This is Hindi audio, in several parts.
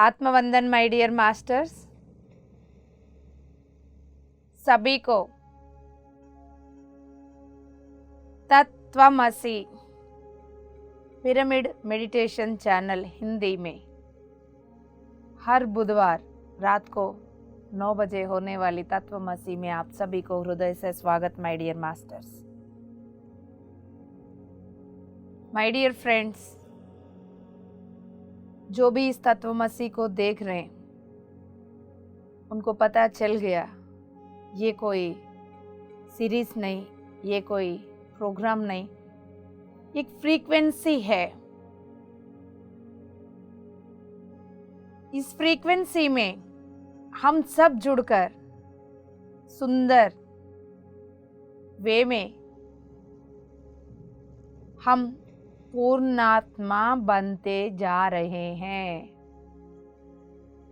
आत्मवंदन माय डियर मास्टर्स। सभी को Tatvamasi pyramid meditation channel Hindi में हर बुधवार रात को 9 बजे होने वाली तत्वमसि में आप सभी को हृदय से स्वागत my dear masters. My dear friends, जो भी इस तत्वमसि को देख रहे हैं उनको पता चल गया ये कोई सीरीज नहीं, ये कोई प्रोग्राम नहीं, एक फ्रीक्वेंसी है। इस फ्रीक्वेंसी में हम सब जुड़कर सुंदर वे में हम पूर्णात्मा बनते जा रहे हैं।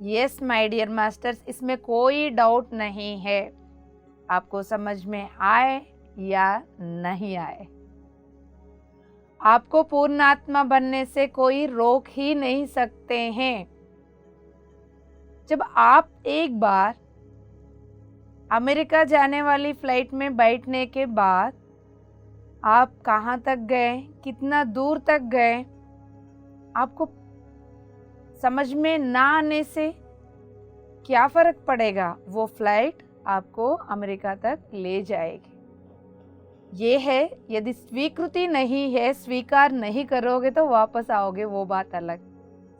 यस माय डियर मास्टर्स, इसमें कोई डाउट नहीं है। आपको समझ में आए या नहीं आए, आपको पूर्णात्मा बनने से कोई रोक ही नहीं सकते हैं। जब आप एक बार अमेरिका जाने वाली फ्लाइट में बैठने के बाद आप कहाँ तक गए, कितना दूर तक गए, आपको समझ में ना आने से क्या फर्क पड़ेगा? वो फ्लाइट आपको अमेरिका तक ले जाएगी। ये है, यदि स्वीकृति नहीं है, स्वीकार नहीं करोगे तो वापस आओगे, वो बात अलग।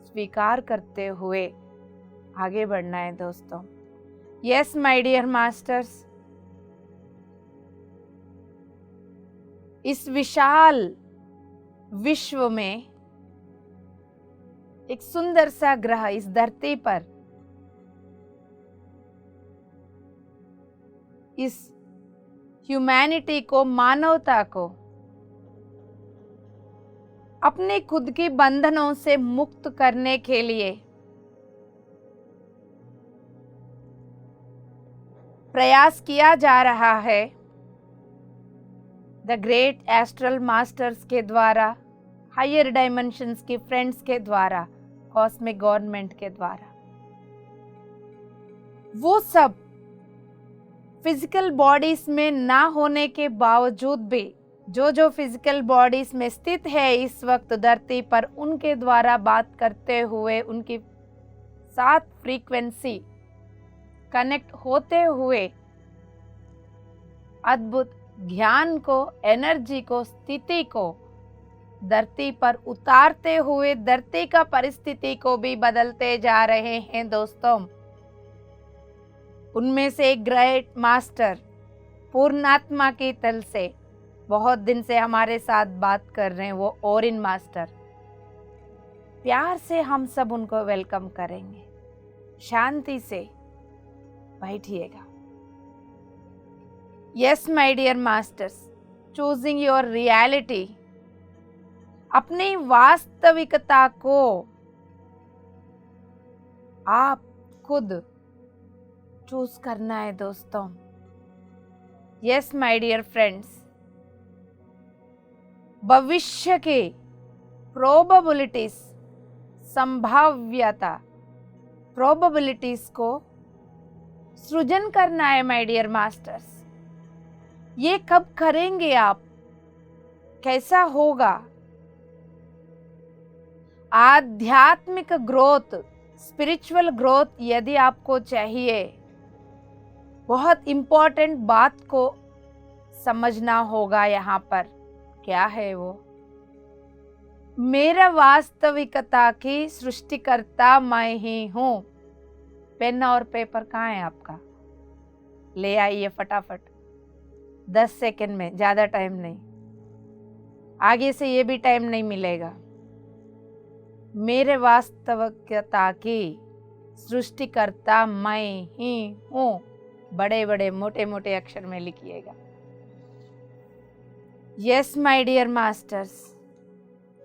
स्वीकार करते हुए आगे बढ़ना है दोस्तों। यस माय डियर मास्टर्स, इस विशाल विश्व में एक सुंदर सा ग्रह इस धरती पर, इस ह्यूमैनिटी को, मानवता को अपने खुद के बंधनों से मुक्त करने के लिए प्रयास किया जा रहा है द ग्रेट एस्ट्रल मास्टर्स के द्वारा, हायर डायमेंशंस के फ्रेंड्स के द्वारा, कॉस्मिक गवर्नमेंट के द्वारा। वो सब फिजिकल बॉडीज में ना होने के बावजूद भी जो फिजिकल बॉडीज में स्थित है इस वक्त धरती पर, उनके द्वारा बात करते हुए, उनकी साथ फ्रीक्वेंसी कनेक्ट होते हुए अद्भुत ज्ञान को, एनर्जी को, स्थिति को धरती पर उतारते हुए धरती का परिस्थिति को भी बदलते जा रहे हैं दोस्तों। उनमें से एक ग्रेट मास्टर पूर्णात्मा की तल से बहुत दिन से हमारे साथ बात कर रहे हैं, वो ओरिन मास्टर। प्यार से हम सब उनको वेलकम करेंगे। शांति से बैठिएगा। Yes my dear masters, choosing your reality, अपनी वास्तविकता को आप खुद चूज करना है दोस्तों। यस माय डियर फ्रेंड्स, भविष्य के प्रोबेबिलिटीज, संभाव्यता, प्रोबेबिलिटीज को सृजन करना है माय डियर मास्टर्स। ये कब करेंगे आप? कैसा होगा? आध्यात्मिक ग्रोथ, स्पिरिचुअल ग्रोथ यदि आपको चाहिए, बहुत इंपॉर्टेंट बात को समझना होगा यहाँ पर। क्या है वो? मेरा वास्तविकता की सृष्टिकर्ता मैं ही हूँ। पेन और पेपर कहाँ है आपका? ले आइए फटाफट, 10 सेकंड में, ज़्यादा टाइम नहीं, आगे से ये भी टाइम नहीं मिलेगा। मेरे वास्तविकता की सृष्टिकर्ता मैं ही हूँ। बड़े बड़े मोटे मोटे अक्षर में लिखिएगा। यस माय डियर मास्टर्स,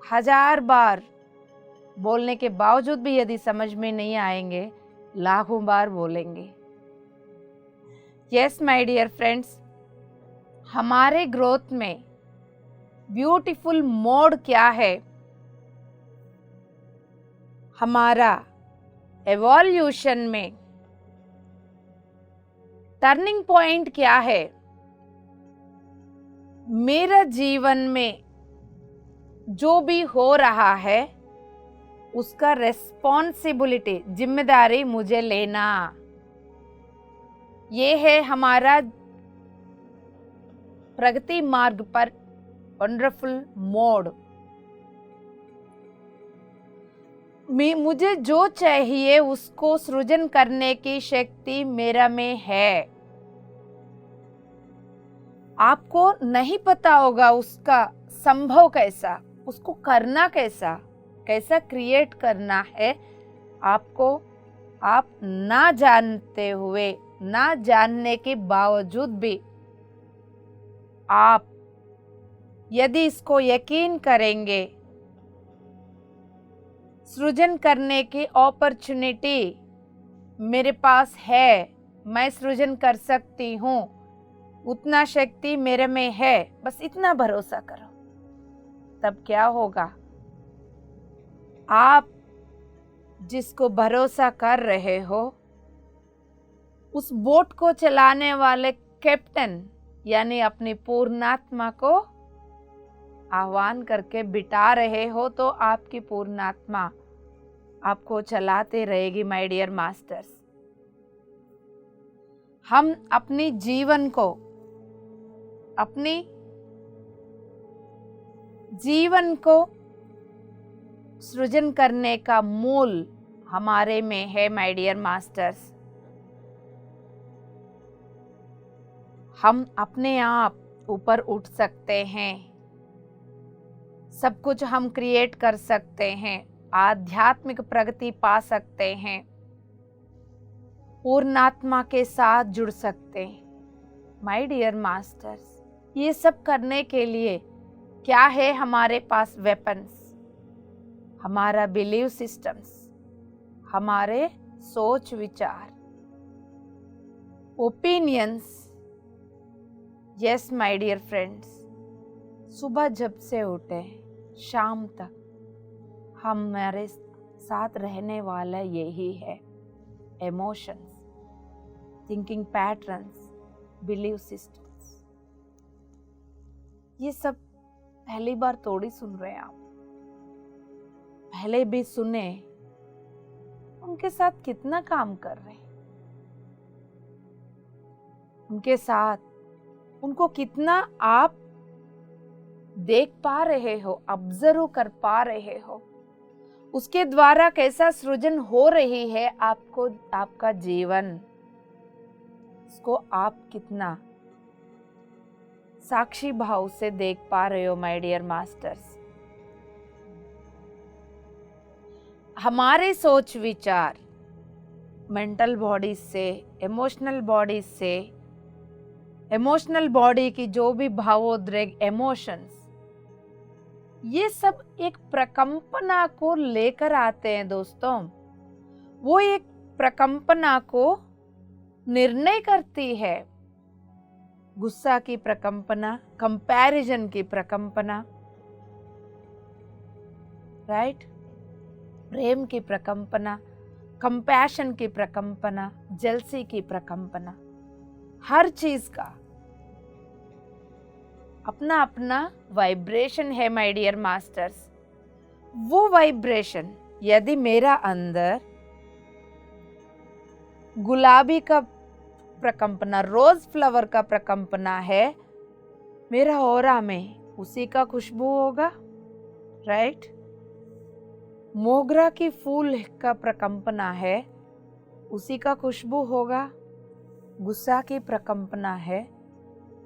1000 बार बोलने के बावजूद भी यदि समझ में नहीं आएंगे, लाखों बार बोलेंगे। यस माय डियर फ्रेंड्स, हमारे ग्रोथ में ब्यूटीफुल मोड क्या है? हमारा एवोल्यूशन में टर्निंग पॉइंट क्या है? मेरा जीवन में जो भी हो रहा है उसका रेस्पॉन्सिबिलिटी, जिम्मेदारी मुझे लेना, ये है हमारा प्रगति मार्ग पर वंडरफुल मोड। मुझे जो चाहिए उसको सृजन करने की शक्ति मेरा में है। आपको नहीं पता होगा उसका संभव कैसा, उसको करना कैसा, कैसा क्रिएट करना है आपको। आप ना जानते हुए, ना जानने के बावजूद भी आप यदि इसको यकीन करेंगे, सृजन करने की अपॉर्चुनिटी मेरे पास है, मैं सृजन कर सकती हूँ, उतना शक्ति मेरे में है, बस इतना भरोसा करो। तब क्या होगा? आप जिसको भरोसा कर रहे हो उस बोट को चलाने वाले कैप्टन यानी अपनी पूर्णात्मा को आह्वान करके बिठा रहे हो, तो आपकी पूर्णात्मा आपको चलाते रहेगी। माय डियर मास्टर्स, हम अपनी जीवन को, अपनी जीवन को सृजन करने का मूल हमारे में है। माय डियर मास्टर्स, हम अपने आप ऊपर उठ सकते हैं, सब कुछ हम क्रिएट कर सकते हैं, आध्यात्मिक प्रगति पा सकते हैं, पूर्णात्मा के साथ जुड़ सकते हैं। माय डियर मास्टर्स, ये सब करने के लिए क्या है हमारे पास? वेपन्स, हमारा बिलीव सिस्टम्स, हमारे सोच विचार, opinions. Yes my dear friends, सुबह जब से उठे शाम तक हमारे साथ रहने वाला यही है। Emotions, thinking patterns, believe systems. ये सब पहली बार थोड़ी सुन रहे हैं आप, पहले भी सुने, उनके साथ कितना काम कर रहे हैं, उनके साथ उनको कितना आप देख पा रहे हो, ऑब्जर्व कर पा रहे हो, उसके द्वारा कैसा सृजन हो रही है आपको, आपका जीवन, इसको आप कितना साक्षी भाव से देख पा रहे हो। माय डियर मास्टर्स, हमारे सोच विचार मेंटल बॉडी से, इमोशनल बॉडी से, इमोशनल बॉडी की जो भी भावोद्वेग इमोशंस, ये सब एक प्रकंपना को लेकर आते हैं दोस्तों। वो एक प्रकंपना को निर्णय करती है। गुस्सा की प्रकंपना, कंपैरिजन की प्रकंपना, राइट, प्रेम की प्रकंपना, कंपैशन की प्रकंपना, जेलसी की प्रकंपना, हर चीज का अपना अपना वाइब्रेशन है। माय डियर मास्टर्स, वो वाइब्रेशन यदि मेरा अंदर गुलाबी का प्रकंपना, रोज फ्लावर का प्रकंपना है, मेरा ऑरा में उसी का खुशबू होगा, राइट। मोगरा की फूल का प्रकंपना है, उसी का खुशबू होगा। गुस्सा की प्रकंपना है,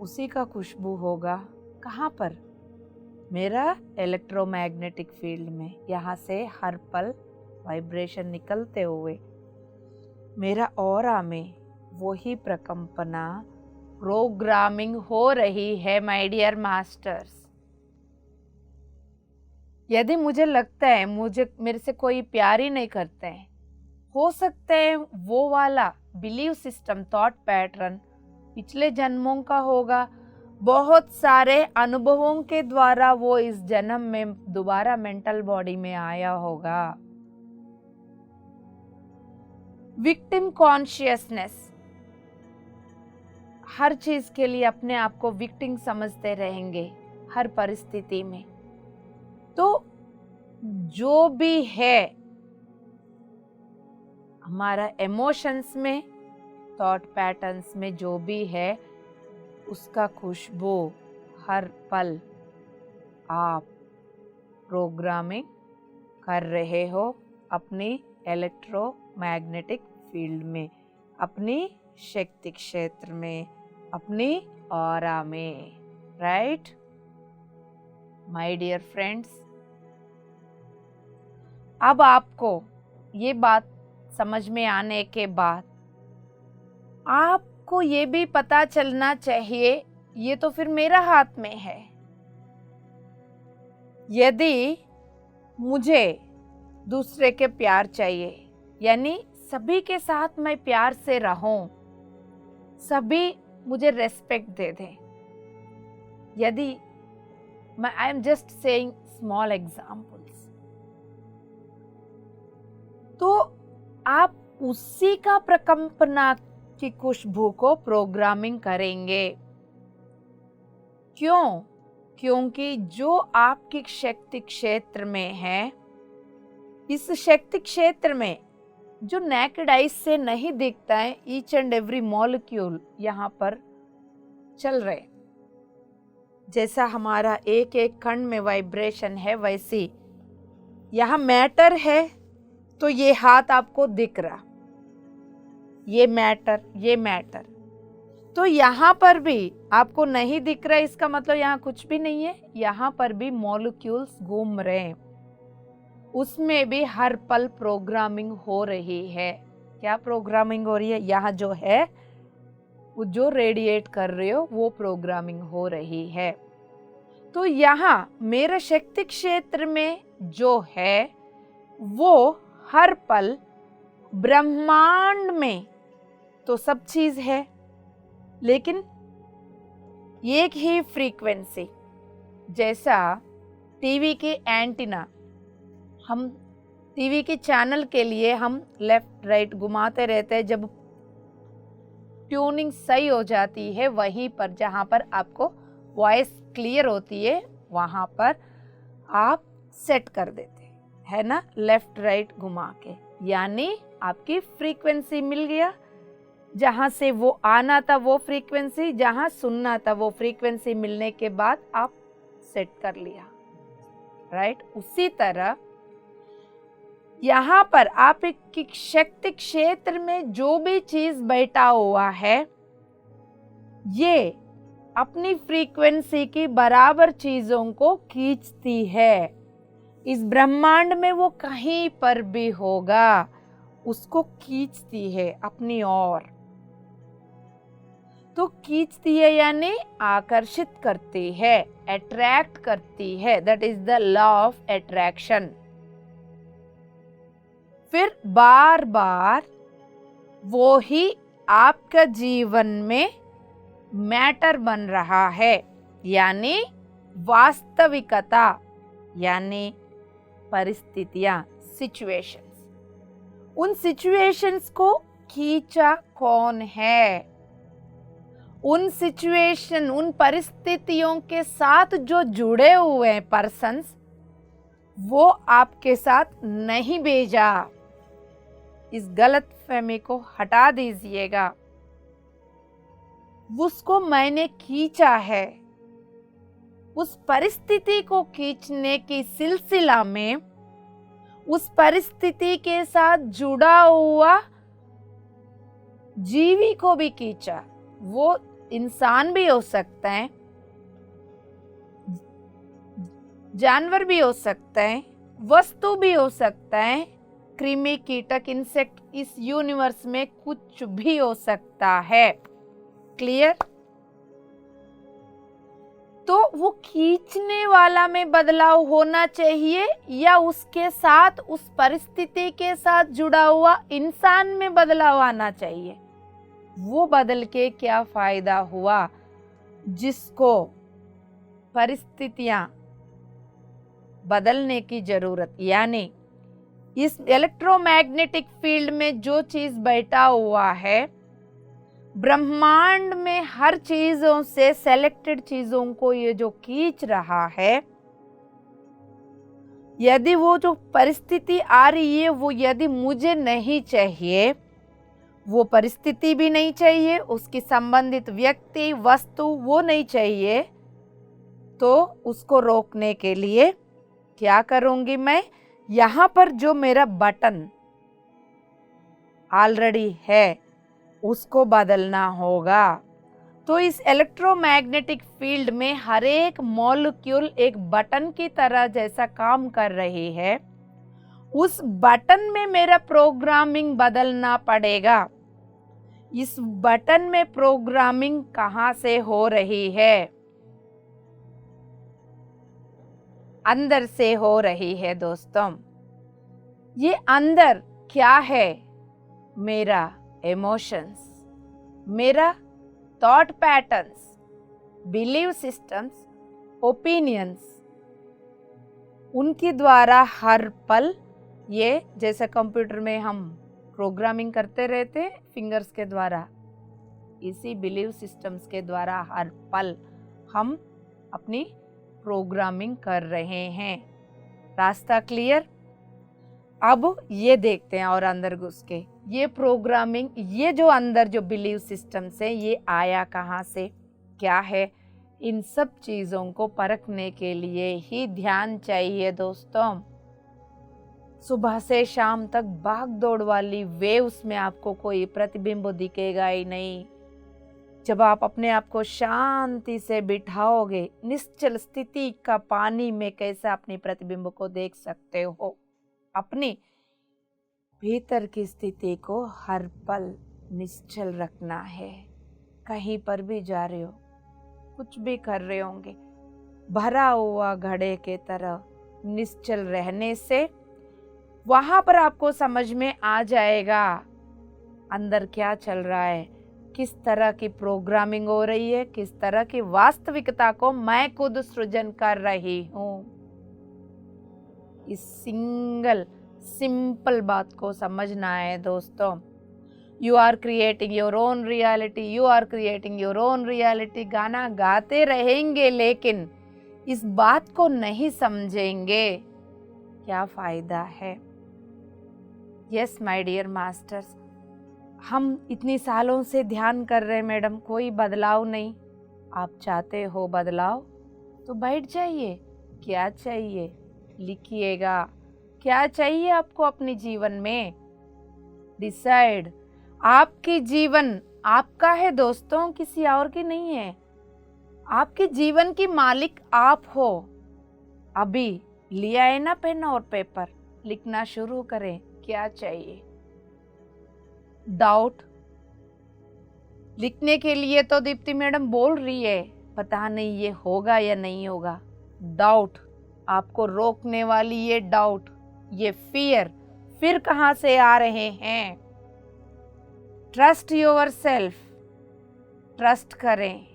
उसी का खुशबू होगा। कहाँ पर? मेरा इलेक्ट्रोमैग्नेटिक फील्ड में। यहाँ से हर पल वाइब्रेशन निकलते हुए मेरा ऑरा में वही प्रकंपना प्रोग्रामिंग हो रही है। माय डियर मास्टर्स, यदि मुझे लगता है मेरे से कोई प्यार ही नहीं करते हैं, हो सकता है वो वाला बिलीव सिस्टम, थॉट पैटर्न पिछले जन्मों का होगा। बहुत सारे अनुभवों के द्वारा वो इस जन्म में दोबारा मेंटल बॉडी में आया होगा। विक्टिम कॉन्शियसनेस, हर चीज के लिए अपने आप को विक्टिम समझते रहेंगे हर परिस्थिति में। तो जो भी है हमारा इमोशंस में, थॉट पैटर्न्स में जो भी है, उसका खुशबू हर पल आप प्रोग्रामिंग कर रहे हो अपनी इलेक्ट्रोमैग्नेटिक फील्ड में, अपनी शक्ति क्षेत्र में, अपनी ऑरा में। राइट माय डियर फ्रेंड्स, अब आपको ये बात समझ में आने के बाद आपको ये भी पता चलना चाहिए, ये तो फिर मेरा हाथ में है। यदि मुझे दूसरे के प्यार चाहिए, यानी सभी के साथ मैं प्यार से रहूं, सभी मुझे रेस्पेक्ट दे दें, यदि मैं I am just saying small examples, तो आप उसी का प्रकंपना की खुशबू को प्रोग्रामिंग करेंगे। क्यों? क्योंकि जो आपकी शक्ति क्षेत्र में है, इस शक्ति क्षेत्र में जो नेकेड आइज से नहीं दिखता है, ईच एंड एवरी मॉलिक्यूल यहाँ पर चल रहे, जैसा हमारा एक एक कण में वाइब्रेशन है, वैसी यहाँ मैटर है। तो ये हाथ आपको दिख रहा, ये मैटर, तो यहाँ पर भी आपको नहीं दिख रहा, इसका मतलब यहाँ कुछ भी नहीं है। यहाँ पर भी मॉलिक्यूल्स घूम रहे हैं, उसमें भी हर पल प्रोग्रामिंग हो रही है। क्या प्रोग्रामिंग हो रही है? यहाँ जो है वो जो रेडिएट कर रहे हो वो प्रोग्रामिंग हो रही है। तो यहाँ मेरे शक्ति क्षेत्र में जो है वो हर पल ब्रह्मांड में तो सब चीज है, लेकिन एक ही फ्रीक्वेंसी, जैसा टीवी के एंटीना, हम टीवी के चैनल के लिए हम लेफ्ट राइट घुमाते रहते हैं, जब ट्यूनिंग सही हो जाती है वहीं पर जहां पर आपको वॉइस क्लियर होती है वहां पर आप सेट कर देते हैं, है ना, लेफ्ट राइट घुमा के, यानी आपकी फ्रीक्वेंसी मिल गया। जहां से वो आना था वो फ्रीक्वेंसी, जहां सुनना था वो फ्रीक्वेंसी मिलने के बाद आप सेट कर लिया। राइट उसी तरह यहाँ पर आप एक शक्ति क्षेत्र में जो भी चीज बैठा हुआ है, ये अपनी फ्रीक्वेंसी की बराबर चीजों को खींचती है। इस ब्रह्मांड में वो कहीं पर भी होगा, उसको खींचती है अपनी ओर। तो खींचती है यानी आकर्षित करती है, अट्रैक्ट करती है, that is the law of attraction. फिर बार बार वो ही आपका जीवन में मैटर बन रहा है, यानी वास्तविकता, यानी परिस्थितियां, सिचुएशंस। उन सिचुएशंस को खींचा कौन है? उन सिचुएशन, उन परिस्थितियों के साथ जो जुड़े हुए हैं पर्सन्स, वो आपके साथ नहीं भेजा। इस गलत फहमी को हटा दीजिएगा। उसको मैंने खींचा है। उस परिस्थिति को खींचने की सिलसिला में उस परिस्थिति के साथ जुड़ा हुआ जीवी को भी खींचा। वो इंसान भी हो सकता है, जानवर भी हो सकता है, वस्तु भी हो सकता है, कृमि, कीटक, इंसेक्ट, इस यूनिवर्स में कुछ भी हो सकता है। क्लियर? तो वो खींचने वाला में बदलाव होना चाहिए या उसके साथ, उस परिस्थिति के साथ जुड़ा हुआ इंसान में बदलाव आना चाहिए? वो बदल के क्या फायदा हुआ जिसको परिस्थितियां बदलने की जरूरत, यानी इस इलेक्ट्रोमैग्नेटिक फील्ड में जो चीज बैठा हुआ है, ब्रह्मांड में हर चीजों से सेलेक्टेड चीजों को ये जो खींच रहा है, यदि वो जो परिस्थिति आ रही है वो यदि मुझे नहीं चाहिए, वो परिस्थिति भी नहीं चाहिए, उसकी संबंधित व्यक्ति वस्तु वो नहीं चाहिए, तो उसको रोकने के लिए क्या करूंगी मैं? यहाँ पर जो मेरा बटन ऑलरेडी है उसको बदलना होगा। तो इस इलेक्ट्रोमैग्नेटिक फील्ड में हर एक मॉलिक्यूल एक बटन की तरह जैसा काम कर रही है, उस बटन में मेरा प्रोग्रामिंग बदलना पड़ेगा। इस बटन में प्रोग्रामिंग कहाँ से हो रही है? अंदर से हो रही है दोस्तों। ये अंदर क्या है? मेरा इमोशंस, मेरा thought patterns, believe systems, opinions, उनके द्वारा हर पल ये जैसे कंप्यूटर में हम प्रोग्रामिंग करते रहते फिंगर्स के द्वारा, इसी बिलीव सिस्टम्स के द्वारा हर पल हम अपनी प्रोग्रामिंग कर रहे हैं। रास्ता क्लियर? अब ये देखते हैं और अंदर घुस के ये प्रोग्रामिंग, ये जो अंदर जो बिलीव सिस्टम्स है ये आया कहाँ से, क्या है? इन सब चीज़ों को परखने के लिए ही ध्यान चाहिए दोस्तों। सुबह से शाम तक भाग दौड़ वाली वेव्स में आपको कोई प्रतिबिंब दिखेगा ही नहीं। जब आप अपने आप को शांति से बिठाओगे, निश्चल स्थिति का पानी में कैसे अपने प्रतिबिंब को देख सकते हो? अपनी भीतर की स्थिति को हर पल निश्चल रखना है। कहीं पर भी जा रहे हो, कुछ भी कर रहे होंगे, भरा हुआ घड़े के तरह निश्चल रहने से वहां पर आपको समझ में आ जाएगा अंदर क्या चल रहा है, किस तरह की प्रोग्रामिंग हो रही है, किस तरह की वास्तविकता को मैं खुद सृजन कर रही हूं। इस सिंपल बात को समझना है दोस्तों। You are creating your own reality, you are creating your own reality. गाना गाते रहेंगे लेकिन इस बात को नहीं समझेंगे, क्या फायदा है? यस माय डियर मास्टर्स, हम इतनी सालों से ध्यान कर रहे हैं मैडम, कोई बदलाव नहीं। आप चाहते हो बदलाव तो बैठ जाइए। क्या चाहिए लिखिएगा, क्या चाहिए आपको अपने जीवन में, डिसाइड। आपकी जीवन आपका है दोस्तों, किसी और की नहीं है। आपके जीवन की मालिक आप हो। अभी लिया है ना पेन और पेपर, लिखना शुरू करें। क्या चाहिए? डाउट लिखने के लिए तो दीप्ति मैडम बोल रही है, पता नहीं ये होगा या नहीं होगा। डाउट आपको रोकने वाली, ये डाउट, ये फिर कहां से आ रहे हैं? ट्रस्ट योर सेल्फ, ट्रस्ट करें।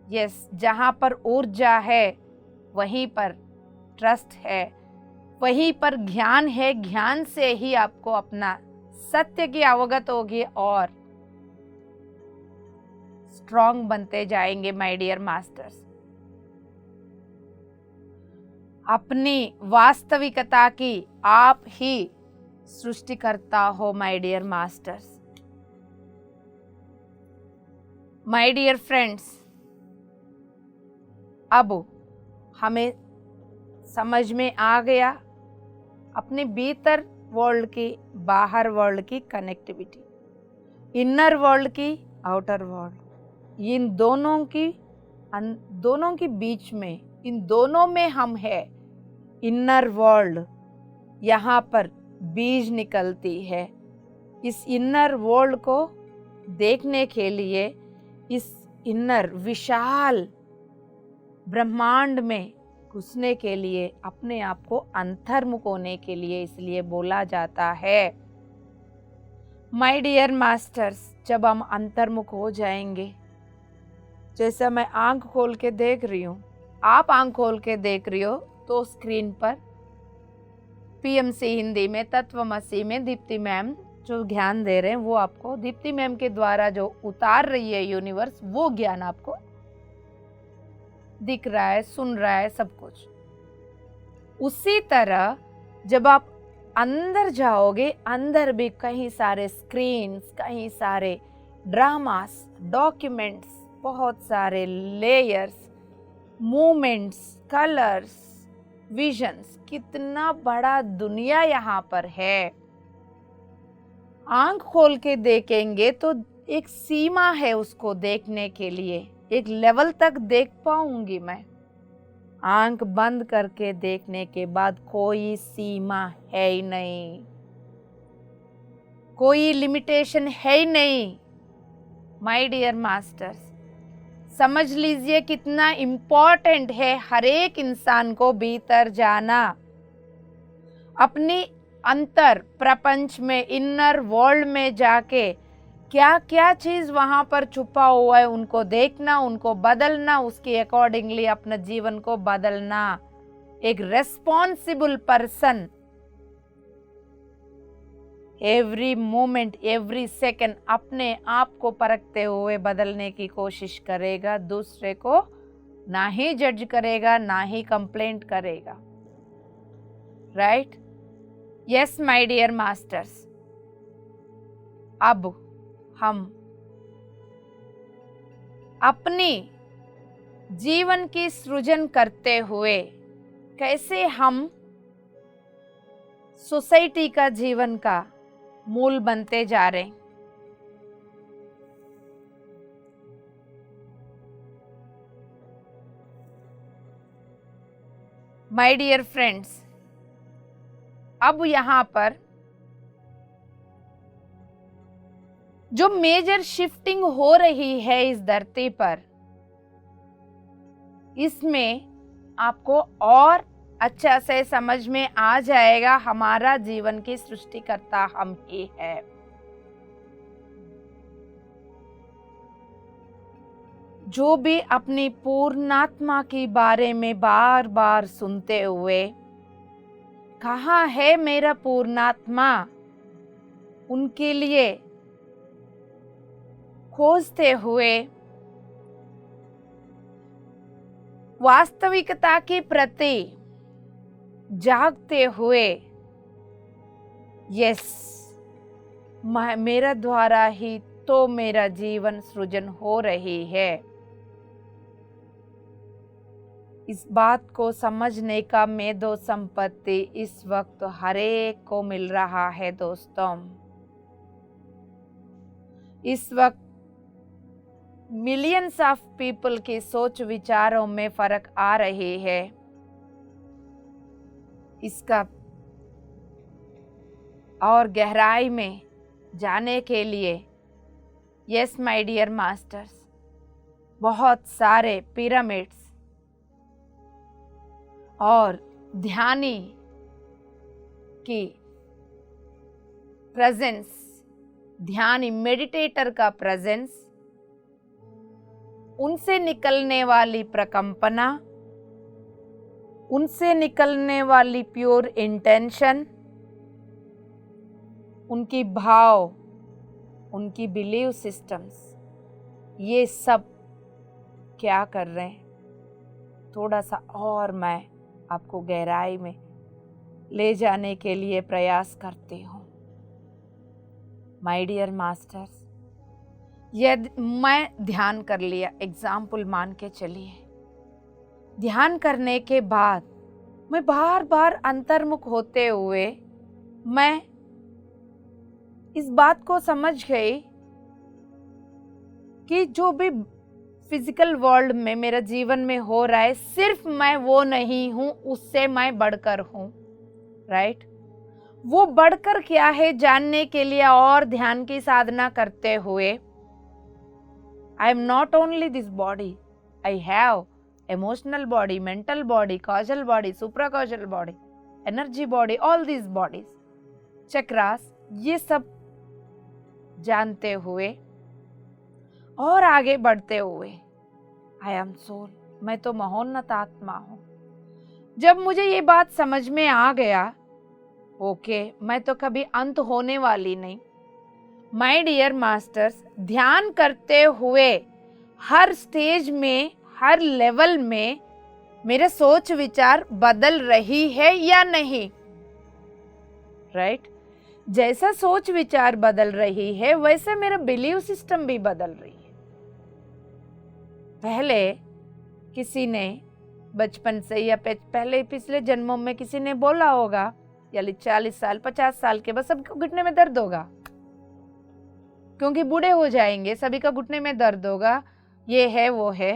यस, जहां पर ऊर्जा है वहीं पर ट्रस्ट है, वहीं पर ज्ञान है। ज्ञान से ही आपको अपना सत्य की अवगत होगी और स्ट्रॉन्ग बनते जाएंगे माय डियर मास्टर्स। अपनी वास्तविकता की आप ही सृष्टिकर्ता हो my dear masters. My dear friends, अब हमें समझ में आ गया अपने भीतर वर्ल्ड की, बाहर वर्ल्ड की कनेक्टिविटी, इनर वर्ल्ड की, आउटर वर्ल्ड, इन दोनों की बीच में, इन दोनों में हम है। इनर वर्ल्ड, यहाँ पर बीज निकलती है। इस इनर वर्ल्ड को देखने के लिए, इस इनर विशाल ब्रह्मांड में घुसने के लिए, अपने आप को अंतर्मुख होने के लिए इसलिए बोला जाता है। माय डियर मास्टर्स, जब हम अंतर्मुख हो जाएंगे, जैसा मैं आंख खोल के देख रही हूँ, आप आंख खोल के देख रही हो, तो स्क्रीन पर पीएमसी हिंदी में, तत्वमसी में दीप्ति मैम जो ज्ञान दे रहे हैं वो आपको, दीप्ति मैम के द्वारा जो उतार रही है यूनिवर्स, वो ज्ञान आपको दिख रहा है, सुन रहा है, सब कुछ। उसी तरह जब आप अंदर जाओगे, अंदर भी कई सारे स्क्रीन्स, कई सारे ड्रामास, डॉक्यूमेंट्स, बहुत सारे लेयर्स, मूवमेंट्स, कलर्स, विजन्स, कितना बड़ा दुनिया यहाँ पर है। आंख खोल के देखेंगे तो एक सीमा है उसको देखने के लिए, एक लेवल तक देख पाऊंगी मैं। आंख बंद करके देखने के बाद कोई सीमा है ही नहीं, कोई लिमिटेशन है ही नहीं। माय डियर मास्टर्स, समझ लीजिए कितना इम्पोर्टेंट है हर एक इंसान को भीतर जाना, अपनी अंतर प्रपंच में, इनर वर्ल्ड में जाके क्या क्या चीज वहां पर छुपा हुआ है उनको देखना, उनको बदलना, उसके अकॉर्डिंगली अपने जीवन को बदलना। एक responsible person every moment, every second अपने आप को परखते हुए बदलने की कोशिश करेगा, दूसरे को ना ही जज करेगा, ना ही कंप्लेंट करेगा। Right? Yes my dear masters, अब हम अपनी जीवन की सृजन करते हुए कैसे हम सोसाइटी का जीवन का मूल बनते जा रहे हैं। माय डियर फ्रेंड्स, अब यहां पर जो मेजर शिफ्टिंग हो रही है इस धरती पर, इसमें आपको और अच्छा से समझ में आ जाएगा हमारा जीवन की सृष्टिकर्ता हम ही है। जो भी अपनी पूर्णात्मा के बारे में बार बार सुनते हुए, कहाँ है मेरा पूर्णात्मा, उनके लिए खोजते हुए, वास्तविकता के प्रति जागते हुए, यस, मेरा द्वारा ही तो मेरा जीवन सृजन हो रही है, इस बात को समझने का मेधो संपत्ति इस वक्त हर एक को मिल रहा है। दोस्तों, इस वक्त मिलियंस ऑफ पीपल की सोच विचारों में फर्क आ रही है। इसका और गहराई में जाने के लिए, यस माय डियर मास्टर्स, बहुत सारे पिरामिड्स और ध्यानी की प्रेजेंस, ध्यानी मेडिटेटर का प्रेजेंस, उनसे निकलने वाली प्रकंपना, उनसे निकलने वाली प्योर इंटेंशन, उनकी भाव, उनकी बिलीव सिस्टम्स, ये सब क्या कर रहे हैं, थोड़ा सा और मैं आपको गहराई में ले जाने के लिए प्रयास करती हूँ। माय डियर मास्टर्स, यदि मैं ध्यान कर लिया, एग्जाम्पल मान के चलिए, ध्यान करने के बाद मैं बार बार अंतर्मुख होते हुए मैं इस बात को समझ गई कि जो भी फिजिकल वर्ल्ड में मेरा जीवन में हो रहा है, सिर्फ मैं वो नहीं हूं, उससे मैं बढ़कर हूं। राइट? वो बढ़कर क्या है जानने के लिए और ध्यान की साधना करते हुए, I am not only this body, I have emotional body, mental body, causal body, supracausal body, energy body, all these bodies, chakras, ये सब जानते हुए और आगे बढ़ते हुए, I am soul, मैं तो महोन्नत आत्मा हूँ। जब मुझे ये बात समझ में आ गया ओके, मैं तो कभी अंत होने वाली नहीं। माय डियर मास्टर्स, ध्यान करते हुए हर स्टेज में, हर लेवल में मेरे सोच विचार बदल रही है या नहीं? राइट? जैसा सोच विचार बदल रही है वैसे मेरा बिलीव सिस्टम भी बदल रही है। पहले किसी ने बचपन से या पहले पिछले जन्मों में किसी ने बोला होगा, या 40 साल 50 साल के बाद सबको घुटने में दर्द होगा, क्योंकि बूढ़े हो जाएंगे, सभी का घुटने में दर्द होगा, ये है वो है।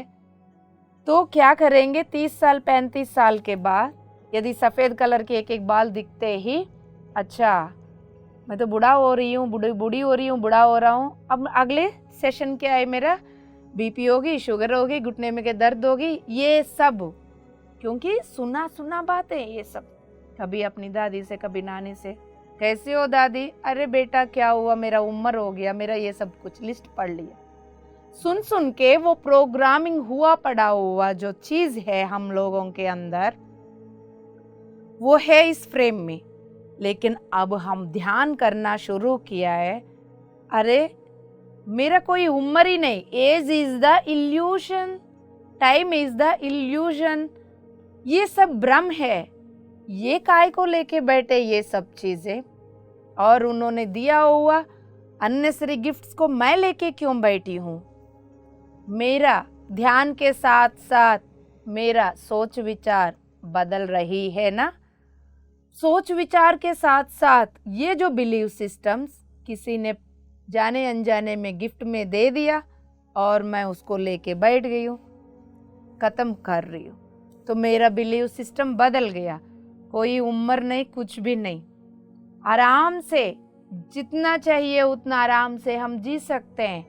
तो क्या करेंगे 30 साल 35 साल के बाद यदि सफ़ेद कलर के एक एक बाल दिखते ही, अच्छा मैं तो बूढ़ा हो रही हूँ, बूढ़ी हो रही हूँ, बूढ़ा हो रहा हूँ, अब अगले सेशन क्या है, मेरा बीपी होगी, शुगर होगी, घुटने में के दर्द होगी, ये सब क्योंकि सुना बात है ये सब। कभी अपनी दादी से, कभी नानी से, कैसे हो दादी, अरे बेटा क्या हुआ, मेरा उम्र हो गया, मेरा ये सब कुछ लिस्ट पढ़ लिया। सुन के वो प्रोग्रामिंग हुआ पड़ा हुआ जो चीज है हम लोगों के अंदर, वो है इस फ्रेम में। लेकिन अब हम ध्यान करना शुरू किया है, अरे मेरा कोई उम्र ही नहीं, age is the illusion, time is the illusion, ये सब भ्रम है। ये काय को लेके बैठे ये सब चीजें, और उन्होंने दिया हुआ अननेसेसरी गिफ्ट्स को मैं लेके क्यों बैठी हूँ? मेरा ध्यान के साथ साथ मेरा सोच विचार बदल रही है ना। सोच विचार के साथ साथ ये जो बिलीव सिस्टम्स किसी ने जाने अनजाने में गिफ्ट में दे दिया और मैं उसको लेके बैठ गई हूँ, ख़त्म कर रही हूँ, तो मेरा बिलीव सिस्टम बदल गया। कोई उम्र नहीं, कुछ भी नहीं, आराम से जितना चाहिए उतना आराम से हम जी सकते हैं।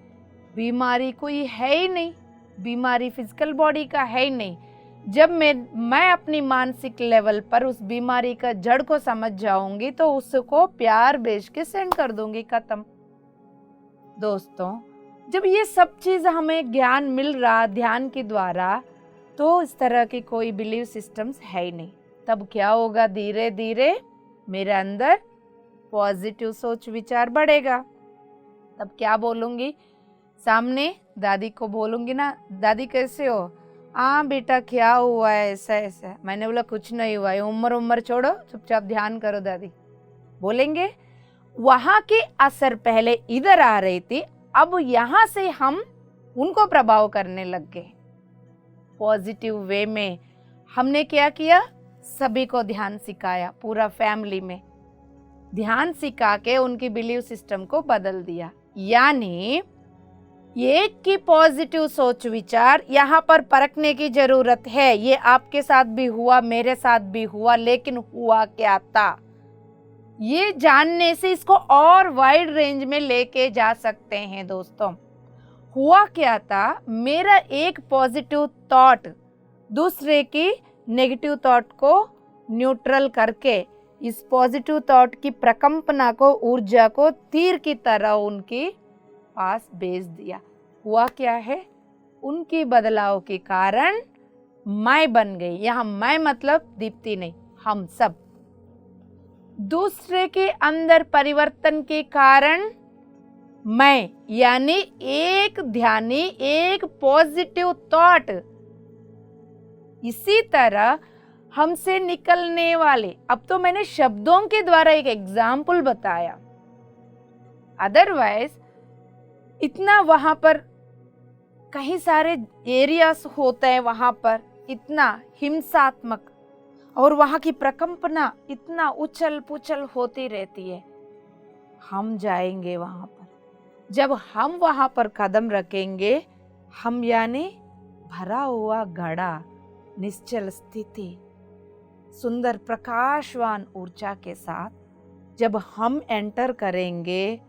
बीमारी कोई है ही नहीं, बीमारी फिजिकल बॉडी का है ही नहीं। जब मैं अपनी मानसिक लेवल पर उस बीमारी का जड़ को समझ जाऊंगी तो उसको प्यार भेज के सेंड कर दूंगी, खत्म। दोस्तों, जब ये सब चीज हमें ज्ञान मिल रहा ध्यान के द्वारा, तो इस तरह की कोई बिलीव सिस्टम्स है ही नहीं। तब क्या होगा, धीरे धीरे मेरे अंदर पॉजिटिव सोच विचार बढ़ेगा। तब क्या बोलूंगी, सामने दादी को बोलूंगी ना, दादी कैसे हो, हाँ बेटा क्या हुआ है, ऐसा ऐसा। मैंने बोला कुछ नहीं हुआ है, उम्र छोड़ो, चुपचाप ध्यान करो, दादी बोलेंगे। वहां की असर पहले इधर आ रही थी, अब यहां से हम उनको प्रभाव करने लग गए पॉजिटिव वे में। हमने क्या किया, सभी को ध्यान सिखाया, पूरा फैमिली में ध्यान सिखा के उनकी बिलीव सिस्टम को बदल दिया। यानी एक की पॉजिटिव सोच विचार यहाँ पर परखने की जरूरत है। ये आपके साथ भी हुआ, मेरे साथ भी हुआ, लेकिन हुआ क्या था, ये जानने से इसको और वाइड रेंज में लेके जा सकते हैं। दोस्तों, हुआ क्या था, मेरा एक पॉजिटिव थॉट दूसरे की नेगेटिव थॉट को न्यूट्रल करके इस पॉजिटिव थॉट की प्रकंपना को, ऊर्जा को तीर की तरह उनकी पास भेज दिया। हुआ क्या है, उनकी बदलाव के कारण मैं बन गई। यहाँ मैं मतलब दीप्ति नहीं, हम सब। दूसरे के अंदर परिवर्तन के कारण मैं, यानी एक ध्यानी, एक पॉजिटिव थॉट। इसी तरह हमसे निकलने वाले, अब तो मैंने शब्दों के द्वारा एक एग्जाम्पल बताया, अदरवाइज इतना वहां पर कई सारे एरियास होते हैं, वहां पर इतना हिंसात्मक और वहां की प्रकंपना इतना उछल पुछल होती रहती है। हम जाएंगे वहां पर, जब हम वहां पर कदम रखेंगे, हम यानी भरा हुआ घड़ा, निश्चल स्थिति, सुंदर प्रकाशवान ऊर्जा के साथ जब हम एंटर करेंगे,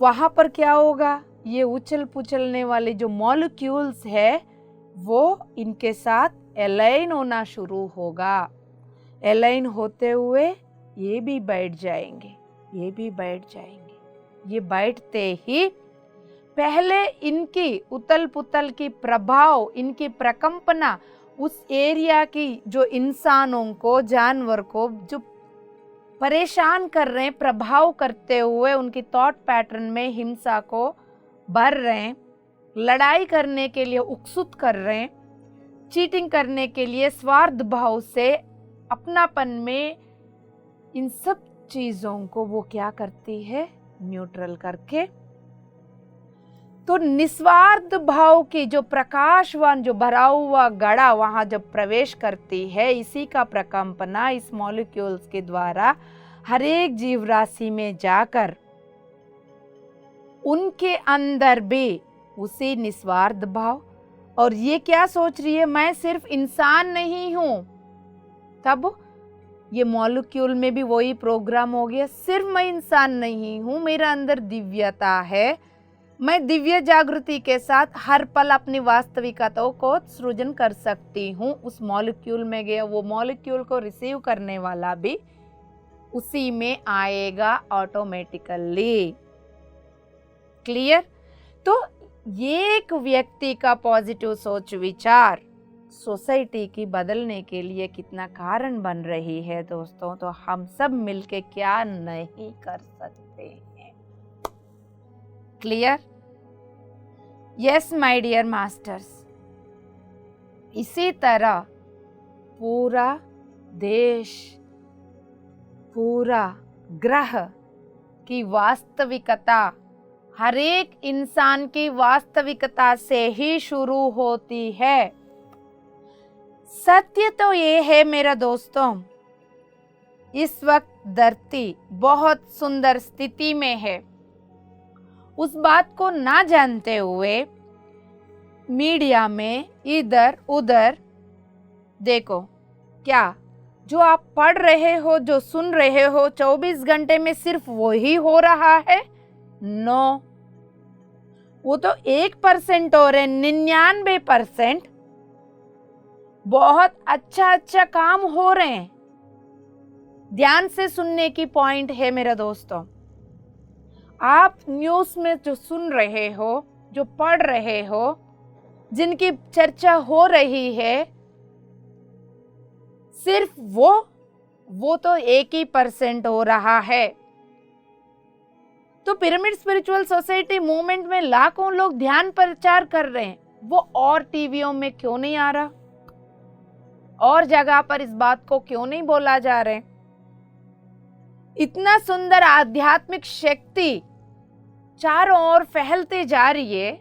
वहां पर क्या होगा, ये उछल पुछलने वाले जो मॉलिक्यूल्स है वो इनके साथ एलाइन होना शुरू होगा। एलाइन होते हुए ये भी बैठ जाएंगे, ये भी बैठ जाएंगे। ये बैठते ही पहले इनकी उतल पुतल की प्रभाव, इनकी प्रकंपना उस एरिया की जो इंसानों को, जानवर को जो परेशान कर रहे हैं, प्रभाव करते हुए उनकी थॉट पैटर्न में हिंसा को भर रहे हैं, लड़ाई करने के लिए उकसुत कर रहे हैं, चीटिंग करने के लिए स्वार्थ भाव से अपनापन में इन सब चीजों को वो क्या करती है, न्यूट्रल करके। तो निस्वार्थ भाव की जो प्रकाशवान जो भरा हुआ गड़ा वहां जब प्रवेश करती है, इसी का प्रकंपना इस मॉलिक्यूल्स के द्वारा हर एक जीव राशि में जाकर उनके अंदर भी उसी निस्वार्थ भाव, और ये क्या सोच रही है, मैं सिर्फ इंसान नहीं हूं। तब ये मॉलिक्यूल में भी वही प्रोग्राम हो गया, सिर्फ मैं इंसान नहीं हूं, मेरा अंदर दिव्यता है, मैं दिव्य जागृति के साथ हर पल अपनी वास्तविकताओं को सृजन कर सकती हूँ। उस मॉलिक्यूल में गया, वो मॉलिक्यूल को रिसीव करने वाला भी उसी में आएगा ऑटोमेटिकली। क्लियर? तो ये एक व्यक्ति का पॉजिटिव सोच विचार सोसाइटी की बदलने के लिए कितना कारण बन रही है दोस्तों। तो हम सब मिलके क्या नहीं कर सकते हैं। Clear? Yes my dear masters, इसी तरह पूरा देश, पूरा ग्रह की वास्तविकता हर एक इंसान की वास्तविकता से ही शुरू होती है। सत्य तो ये है मेरा दोस्तों, इस वक्त धरती बहुत सुंदर स्थिति में है। उस बात को ना जानते हुए मीडिया में इधर उधर देखो, क्या जो आप पढ़ रहे हो, जो सुन रहे हो, 24 घंटे में सिर्फ वही हो रहा है? नो, वो तो 1% हो रहे, 99% बहुत अच्छा काम हो रहे हैं। ध्यान से सुनने की पॉइंट है मेरा दोस्तों। आप न्यूज़ में जो सुन रहे हो, जो पढ़ रहे हो, जिनकी चर्चा हो रही है, सिर्फ वो तो 1% हो रहा है। तो पिरामिड स्पिरिचुअल सोसाइटी मूवमेंट में लाखों लोग ध्यान प्रचार कर रहे हैं, वो और टीवियों में क्यों नहीं आ रहा? और जगह पर इस बात को क्यों नहीं बोला जा रहे? इतना सुंदर आध्यात्मिक शक्ति चारों ओर फैलते जा रही है।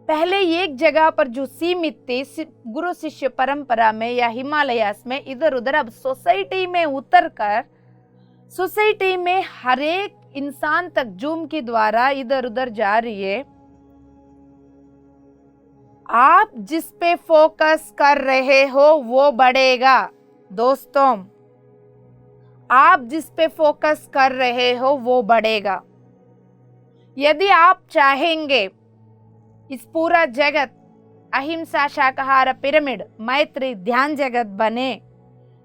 पहले एक जगह पर जो सीमित थी गुरु शिष्य परंपरा में या हिमालयास में, इधर उधर अब सोसाइटी में उतरकर सोसाइटी में हर एक इंसान तक जूम के द्वारा इधर उधर जा रही है। आप जिस पे फोकस कर रहे हो वो बढ़ेगा दोस्तों। आप जिस पे फोकस कर रहे हो वो बढ़ेगा। यदि आप चाहेंगे इस पूरा जगत अहिंसा, शाकाहार, पिरामिड, मैत्री, ध्यान जगत बने,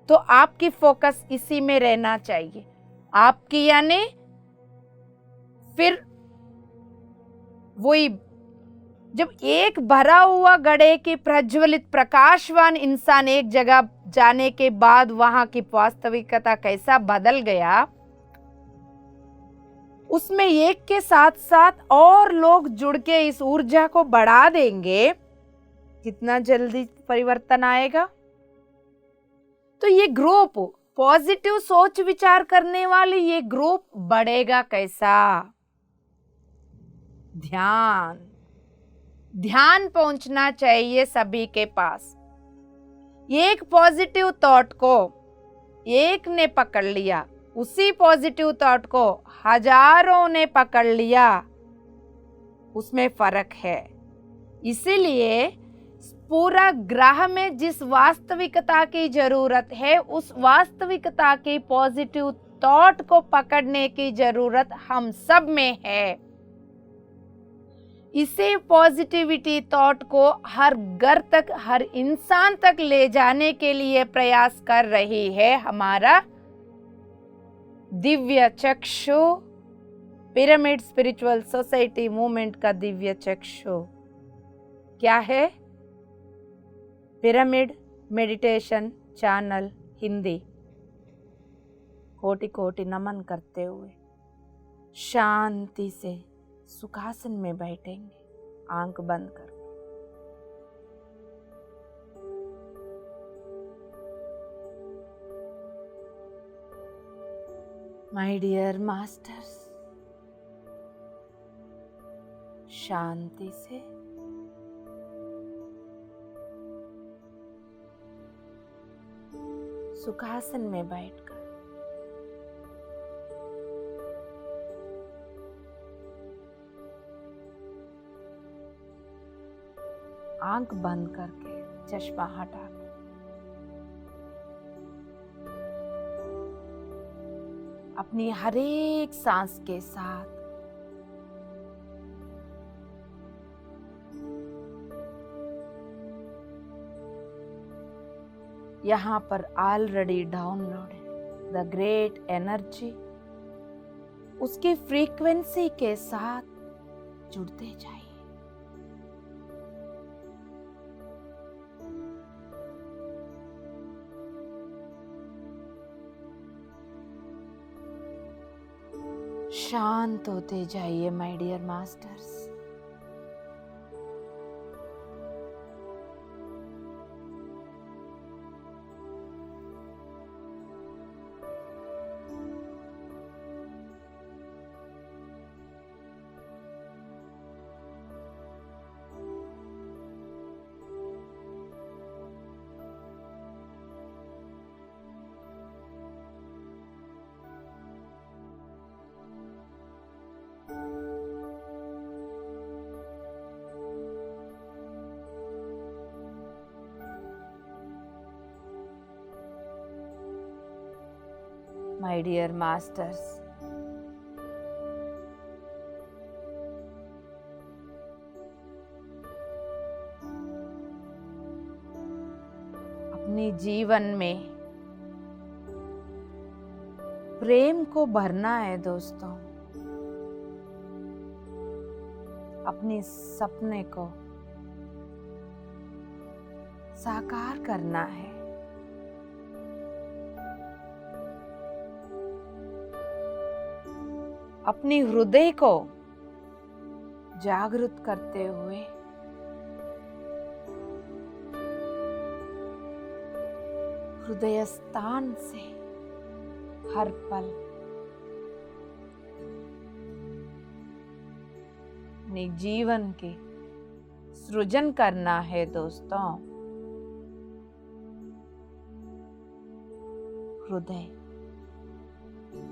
तो आपकी फोकस इसी में रहना चाहिए। आपकी यानी फिर वही, जब एक भरा हुआ गड़े की प्रज्वलित प्रकाशवान इंसान एक जगह जाने के बाद वहां की वास्तविकता कैसा बदल गया, उसमें एक के साथ साथ और लोग जुड़ के इस ऊर्जा को बढ़ा देंगे, कितना जल्दी परिवर्तन आएगा। तो ये ग्रुप, पॉजिटिव सोच विचार करने वाले ये ग्रुप बढ़ेगा कैसा? ध्यान पहुंचना चाहिए सभी के पास। एक पॉजिटिव थॉट को एक ने पकड़ लिया, उसी पॉजिटिव थॉट को हजारों ने पकड़ लिया, उसमें फर्क है। इसीलिए पूरा ग्रह में जिस वास्तविकता की जरूरत है, उस वास्तविकता की पॉजिटिव थॉट को पकड़ने की जरूरत हम सब में है। इसे पॉजिटिविटी थॉट को हर घर तक, हर इंसान तक ले जाने के लिए प्रयास कर रही है हमारा दिव्य चक्षु, पिरामिड स्पिरिचुअल सोसाइटी मूवमेंट का दिव्य चक्षु क्या है? Pyramid meditation channel Hindi. कोटि कोटि नमन करते हुए शांति से सुखासन में बैठेंगे, आंख बंद कर। माय डियर मास्टर्स, शांति से सुखासन में बैठकर आंख बंद करके चश्मा हटा कर अपनी हर एक सांस के साथ यहाँ पर already downloaded the great energy, उसकी फ्रीक्वेंसी के साथ जुड़ते जाइए। शांत होते जाइए my dear masters. My dear masters, अपने जीवन में प्रेम को भरना है दोस्तों। अपने सपने को साकार करना है। अपनी हृदय को जागृत करते हुए हृदय स्थान से हर पल अपने जीवन के सृजन करना है दोस्तों। हृदय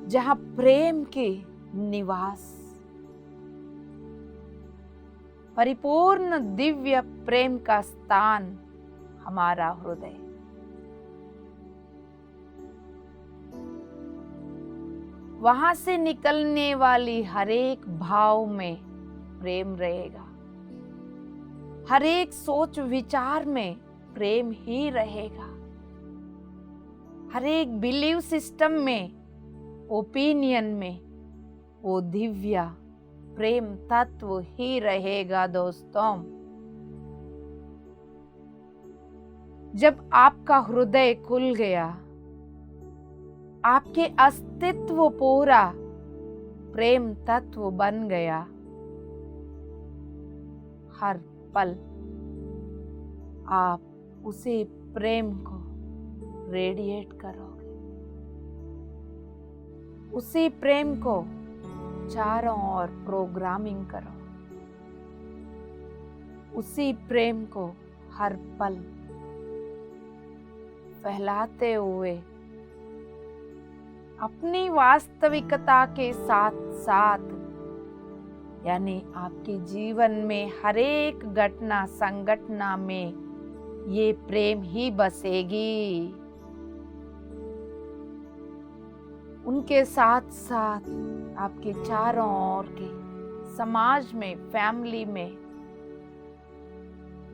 जहाँ प्रेम की निवास, परिपूर्ण दिव्य प्रेम का स्थान हमारा हृदय। वहां से निकलने वाली हर एक भाव में प्रेम रहेगा, हर एक सोच विचार में प्रेम ही रहेगा, हर एक बिलीव सिस्टम में, ओपिनियन में वो दिव्य प्रेम तत्व ही रहेगा दोस्तों। जब आपका हृदय खुल गया, आपके अस्तित्व पूरा प्रेम तत्व बन गया, हर पल आप उसी प्रेम को रेडिएट करोगे, उसी प्रेम को चारों ओर प्रोग्रामिंग करो, उसी प्रेम को हर पल फैलाते हुए अपनी वास्तविकता के साथ साथ, यानी आपके जीवन में हर एक घटना संघटना में ये प्रेम ही बसेगी। उनके साथ साथ आपके चारों ओर के समाज में, फैमिली में,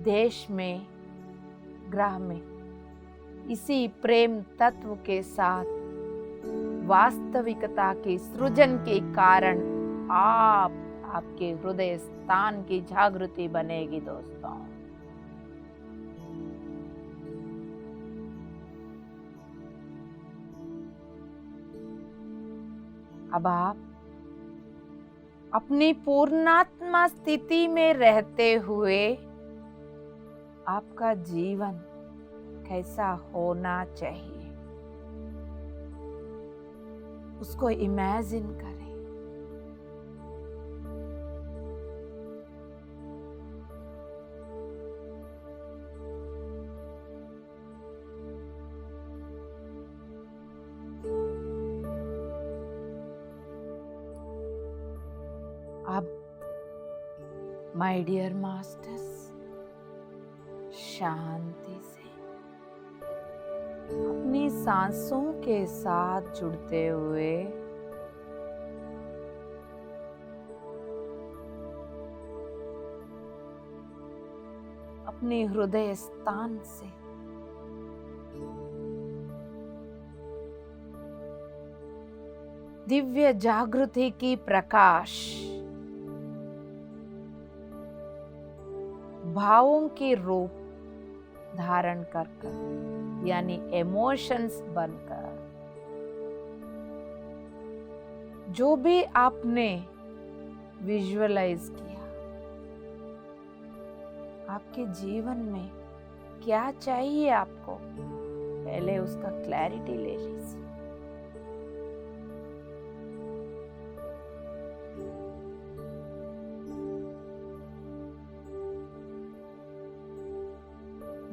देश में, ग्रह में, इसी प्रेम तत्व के साथ वास्तविकता के सृजन के कारण आपके हृदय स्थान की जागृति बनेगी दोस्तों। अब आप अपनी पूर्णात्मा स्थिति में रहते हुए आपका जीवन कैसा होना चाहिए उसको इमेजिन करें। अब माय डियर मास्टर्स, शांति से अपनी सांसों के साथ जुड़ते हुए अपने हृदय स्थान से दिव्य जागृति की प्रकाश भावों के रूप धारण कर यानी इमोशंस बनकर जो भी आपने विजुअलाइज किया, आपके जीवन में क्या चाहिए आपको, पहले उसका क्लैरिटी ले लीजिए।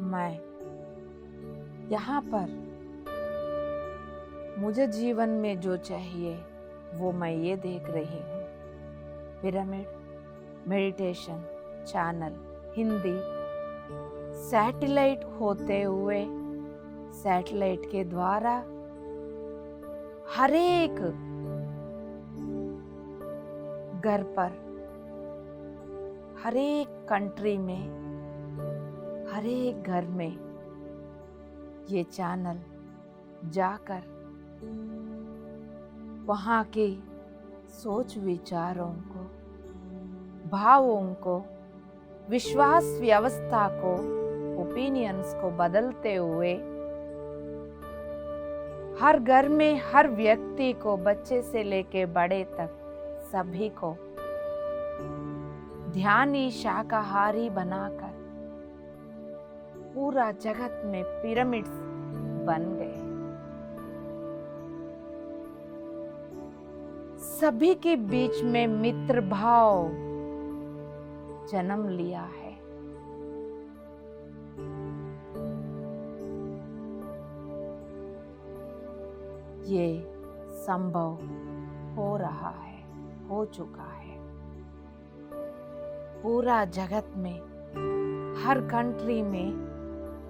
मैं यहाँ पर मुझे जीवन में जो चाहिए वो मैं ये देख रही हूँ। Pyramid meditation channel Hindi satellite होते हुए सैटेलाइट के द्वारा हर एक घर पर, हर एक कंट्री में, हर एक घर में ये चैनल जाकर वहाँ के सोच विचारों को, भावों को, विश्वास व्यवस्था को, ओपिनियंस को बदलते हुए हर घर में हर व्यक्ति को, बच्चे से लेके बड़े तक सभी को ध्यानी शाकाहारी बनाकर पूरा जगत में पिरामिड्स बन गए। सभी के बीच में मित्र भाव जन्म लिया है। ये संभव हो रहा है, हो चुका है। पूरा जगत में हर कंट्री में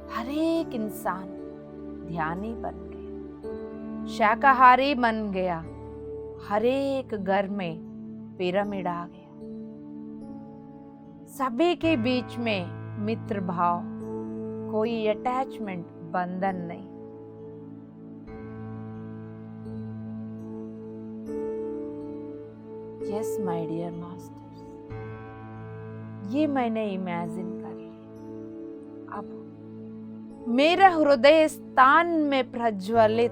हर एक इंसान ध्यानी बन गया, शाकाहारी बन गया, हर एक घर में पिरामिड आ गया। सभी के बीच में मित्र भाव, कोई अटैचमेंट, बंधन नहीं। यस माय डियर मास्टर्स, ये मैंने इमेजिन कर लिया। अब मेरा हृदय स्थान में प्रज्वलित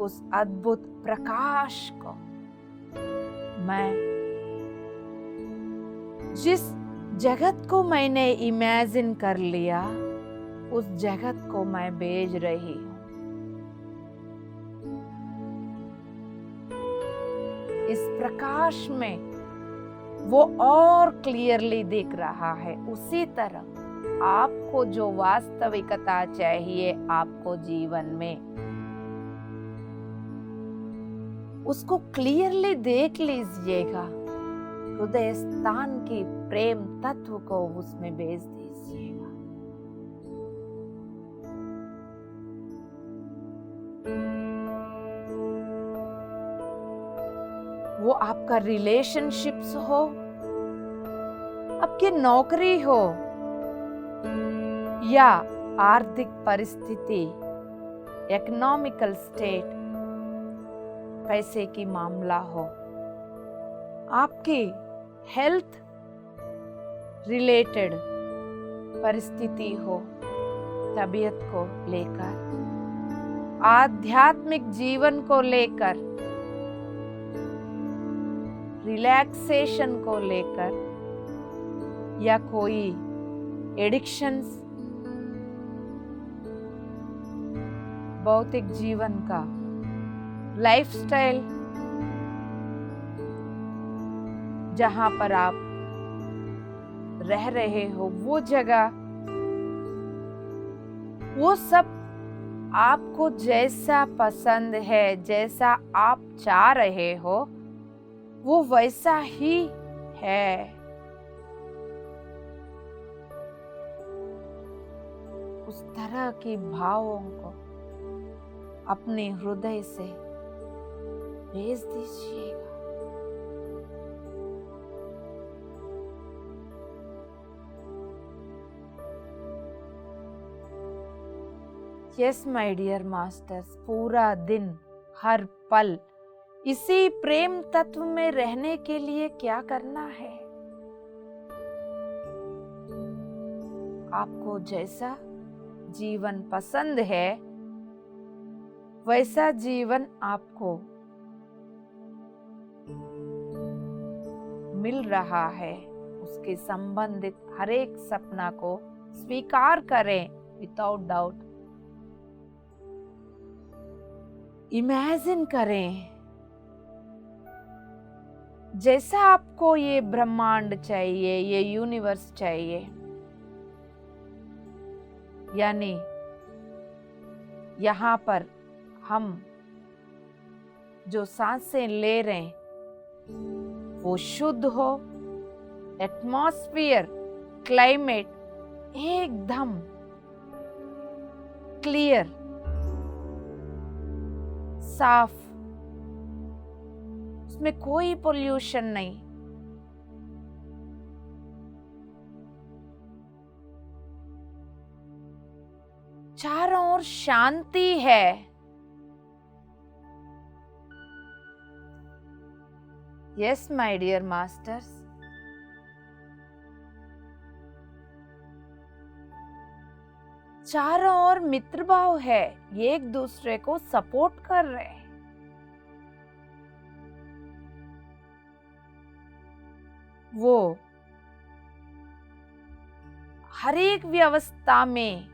उस अद्भुत प्रकाश को मैं जिस जगत को मैंने इमेजिन कर लिया, उस जगत को मैं भेज रही हूँ। इस प्रकाश में वो और क्लियरली दिख रहा है। उसी तरह आपको जो वास्तविकता चाहिए आपको जीवन में, उसको क्लियरली देख लीजिएगा। हृदय स्थान की प्रेम तत्व को उसमें भेज दीजिएगा। वो आपका रिलेशनशिप्स हो, आपकी नौकरी हो या आर्थिक परिस्थिति, इकोनॉमिकल स्टेट, पैसे की मामला हो, आपकी हेल्थ रिलेटेड परिस्थिति हो, तबीयत को लेकर आध्यात्मिक जीवन को लेकर, रिलैक्सेशन को लेकर, या कोई एडिक्शंस, भौतिक जीवन का लाइफस्टाइल, जहां पर आप रह रहे हो, वो जगह, वो सब आपको जैसा पसंद है, जैसा आप चाह रहे हो, वो वैसा ही है। उस तरह की भावों को अपने हृदय से भेज दीजिएगा। यस माय डियर मास्टर्स, पूरा दिन, हर पल इसी प्रेम तत्व में रहने के लिए क्या करना है? आपको जैसा जीवन पसंद है, वैसा जीवन आपको मिल रहा है। उसके संबंधित हर एक सपना को स्वीकार करें विदाउट डाउट। इमेजिन करें जैसा आपको ये ब्रह्मांड चाहिए, ये यूनिवर्स चाहिए, यानी यहाँ पर हम जो सांसें ले रहे हैं वो शुद्ध हो, एटमॉस्फेयर, क्लाइमेट एकदम क्लियर, साफ, उसमें कोई पोल्यूशन नहीं। चारों ओर शांति है। यस माय डियर मास्टर्स, चारों ओर मित्र भाव है, ये एक दूसरे को सपोर्ट कर रहे हैं। वो हर एक व्यवस्था में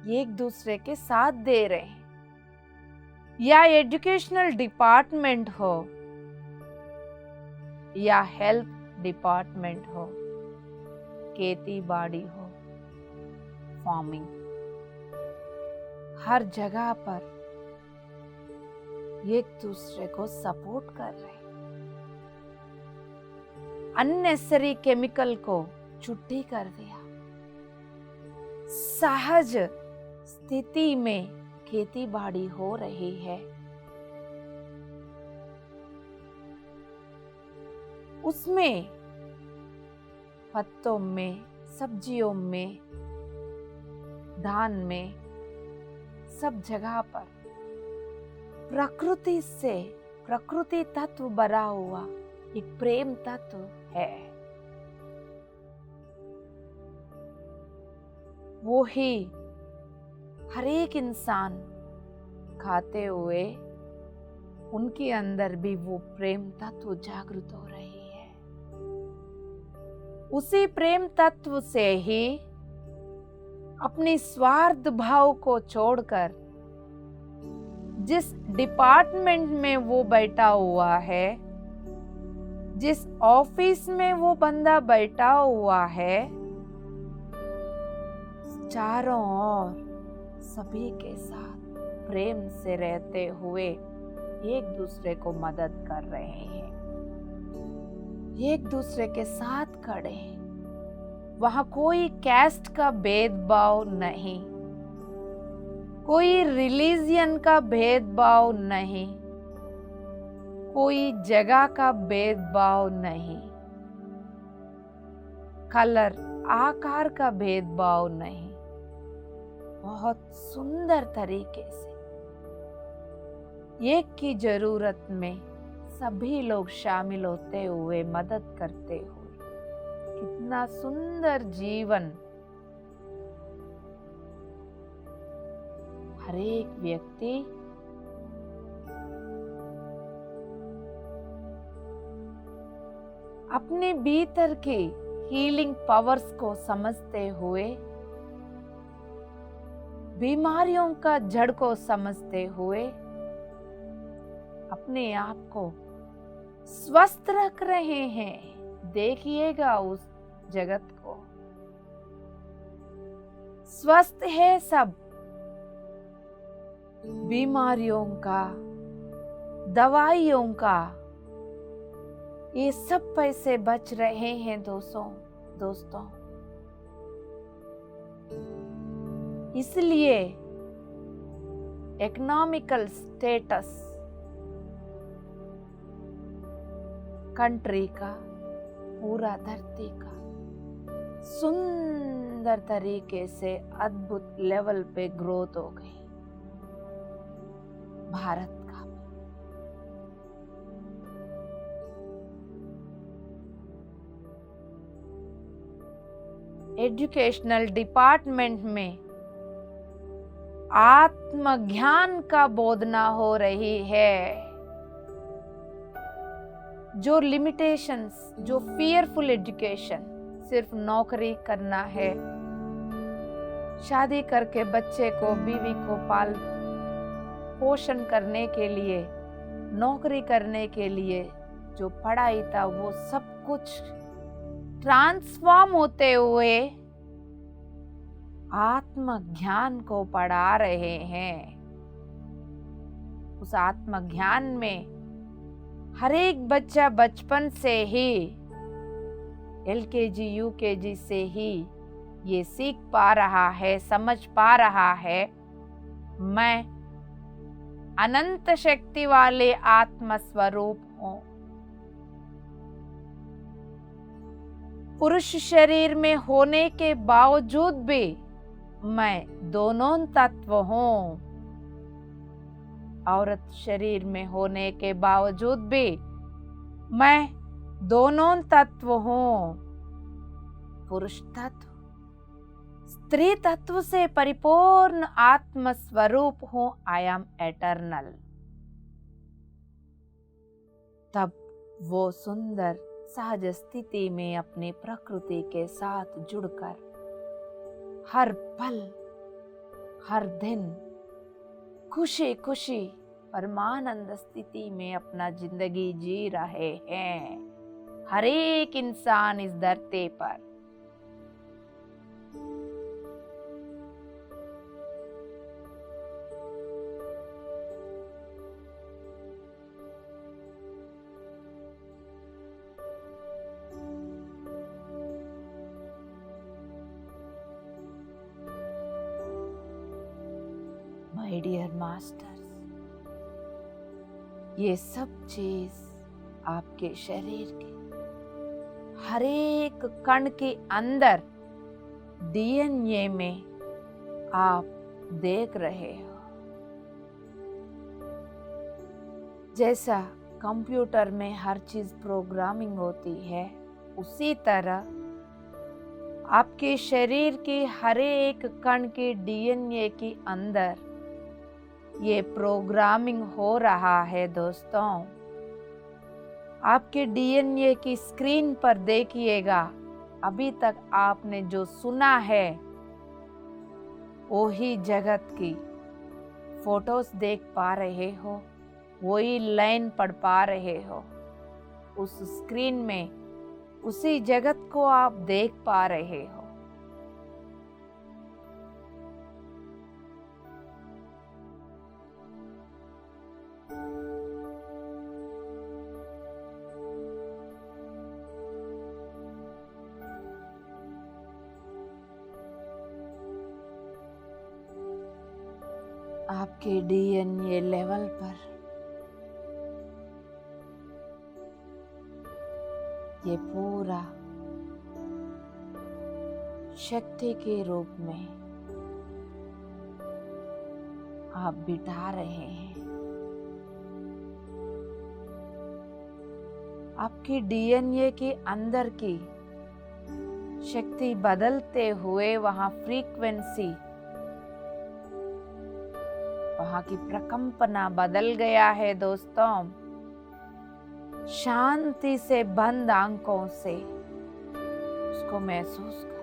एक दूसरे के साथ दे रहे हैं, या एजुकेशनल डिपार्टमेंट हो या हेल्थ डिपार्टमेंट हो, खेती बाड़ी हो, फार्मिंग, हर जगह पर एक दूसरे को सपोर्ट कर रहे हैं। अननेसेसरी केमिकल को छुट्टी कर दिया। सहज स्थिति में खेती बाड़ी हो रही है। उसमें पत्तों में, सब्जियों में, धान में, सब जगह पर प्रकृति से, प्रकृति तत्व भरा हुआ एक प्रेम तत्व है। वो ही हर एक इंसान खाते हुए उनके अंदर भी वो प्रेम तत्व जागृत हो रही है। उसी प्रेम तत्व से ही अपनी स्वार्थ भाव को छोड़कर जिस डिपार्टमेंट में वो बैठा हुआ है, जिस ऑफिस में वो बंदा बैठा हुआ है, चारों ओर सभी के साथ प्रेम से रहते हुए एक दूसरे को मदद कर रहे हैं, एक दूसरे के साथ खड़े हैं। वहां कोई कैस्ट का भेदभाव नहीं, कोई रिलीजियन का भेदभाव नहीं, कोई जगह का भेदभाव नहीं, कलर, आकार का भेदभाव नहीं। बहुत सुंदर तरीके से एक की जरूरत में सभी लोग शामिल होते हुए, मदद करते हुए, कितना सुंदर जीवन हर एक व्यक्ति अपने भीतर के हीलिंग पावर्स को समझते हुए, बीमारियों का जड़ को समझते हुए अपने आप को स्वस्थ रख रहे हैं। देखिएगा उस जगत को, स्वस्थ है सब। बीमारियों का, दवाइयों का, ये सब पैसे बच रहे हैं दोस्तों। इसलिए इकोनॉमिकल स्टेटस कंट्री का, पूरा धरती का सुंदर तरीके से अद्भुत लेवल पे ग्रोथ हो गई। भारत का एजुकेशनल डिपार्टमेंट में आत्मज्ञान का बोधना हो रही है। जो लिमिटेशंस, जो फियरफुल एजुकेशन, सिर्फ नौकरी करना है, शादी करके बच्चे को, बीवी को पाल पोषण करने के लिए, नौकरी करने के लिए जो पढ़ाई था, वो सब कुछ ट्रांसफॉर्म होते हुए आत्मज्ञान को पढ़ा रहे हैं। उस आत्मज्ञान में हर एक बच्चा बचपन से ही, LKG UKG से ही ये सीख पा रहा है, समझ पा रहा है, मैं अनंत शक्ति वाले आत्म स्वरूप हूं। पुरुष शरीर में होने के बावजूद भी मैं दोनों तत्व हूं। औरत शरीर में होने के बावजूद भी मैं दोनों तत्व हूं। पुरुष तत्व, स्त्री तत्व से परिपूर्ण आत्म स्वरूप हूं। I am eternal. तब वो सुंदर सहज स्थिति में अपनी प्रकृति के साथ जुड़कर हर पल, हर दिन खुशी खुशी परमानंद स्थिति में अपना जिंदगी जी रहे हैं। हर एक इंसान इस धरती पर माय डियर मास्टर्स, ये सब चीज आपके शरीर के हर एक कण के अंदर DNA में आप देख रहे हो। जैसा कंप्यूटर में हर चीज प्रोग्रामिंग होती है, उसी तरह आपके शरीर के हर एक कण के DNA के अंदर ये प्रोग्रामिंग हो रहा है। दोस्तों, आपके DNA की स्क्रीन पर देखिएगा, अभी तक आपने जो सुना है वही जगत की फोटोज देख पा रहे हो, वही लाइन पढ़ पा रहे हो। उस स्क्रीन में उसी जगत को आप देख पा रहे हो। आपके DNA लेवल पर ये पूरा शक्ति के रूप में आप बिठा रहे हैं। आपके DNA के अंदर की शक्ति बदलते हुए वहां फ्रीक्वेंसी वहां की प्रकंपना बदल गया है दोस्तों। शांति से बंद आंखों से उसको महसूस करें।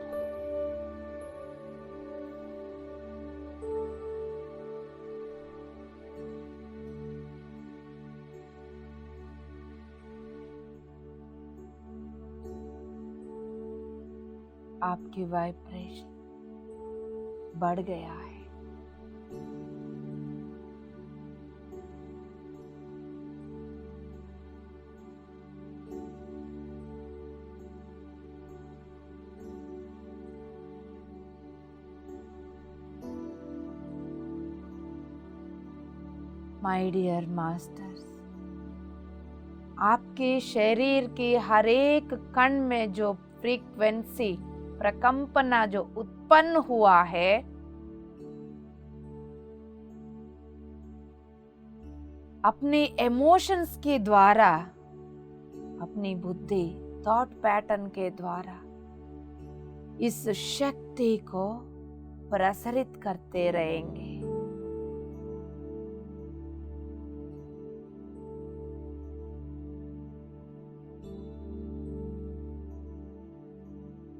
आपकी वाइब्रेशन बढ़ गया है। माय डियर मास्टर्स, आपके शरीर की हर एक कण में जो फ्रीक्वेंसी प्रकंपना जो उत्पन्न हुआ है, अपने इमोशंस के द्वारा, अपनी बुद्धि थॉट पैटर्न के द्वारा इस शक्ति को प्रसारित करते रहेंगे।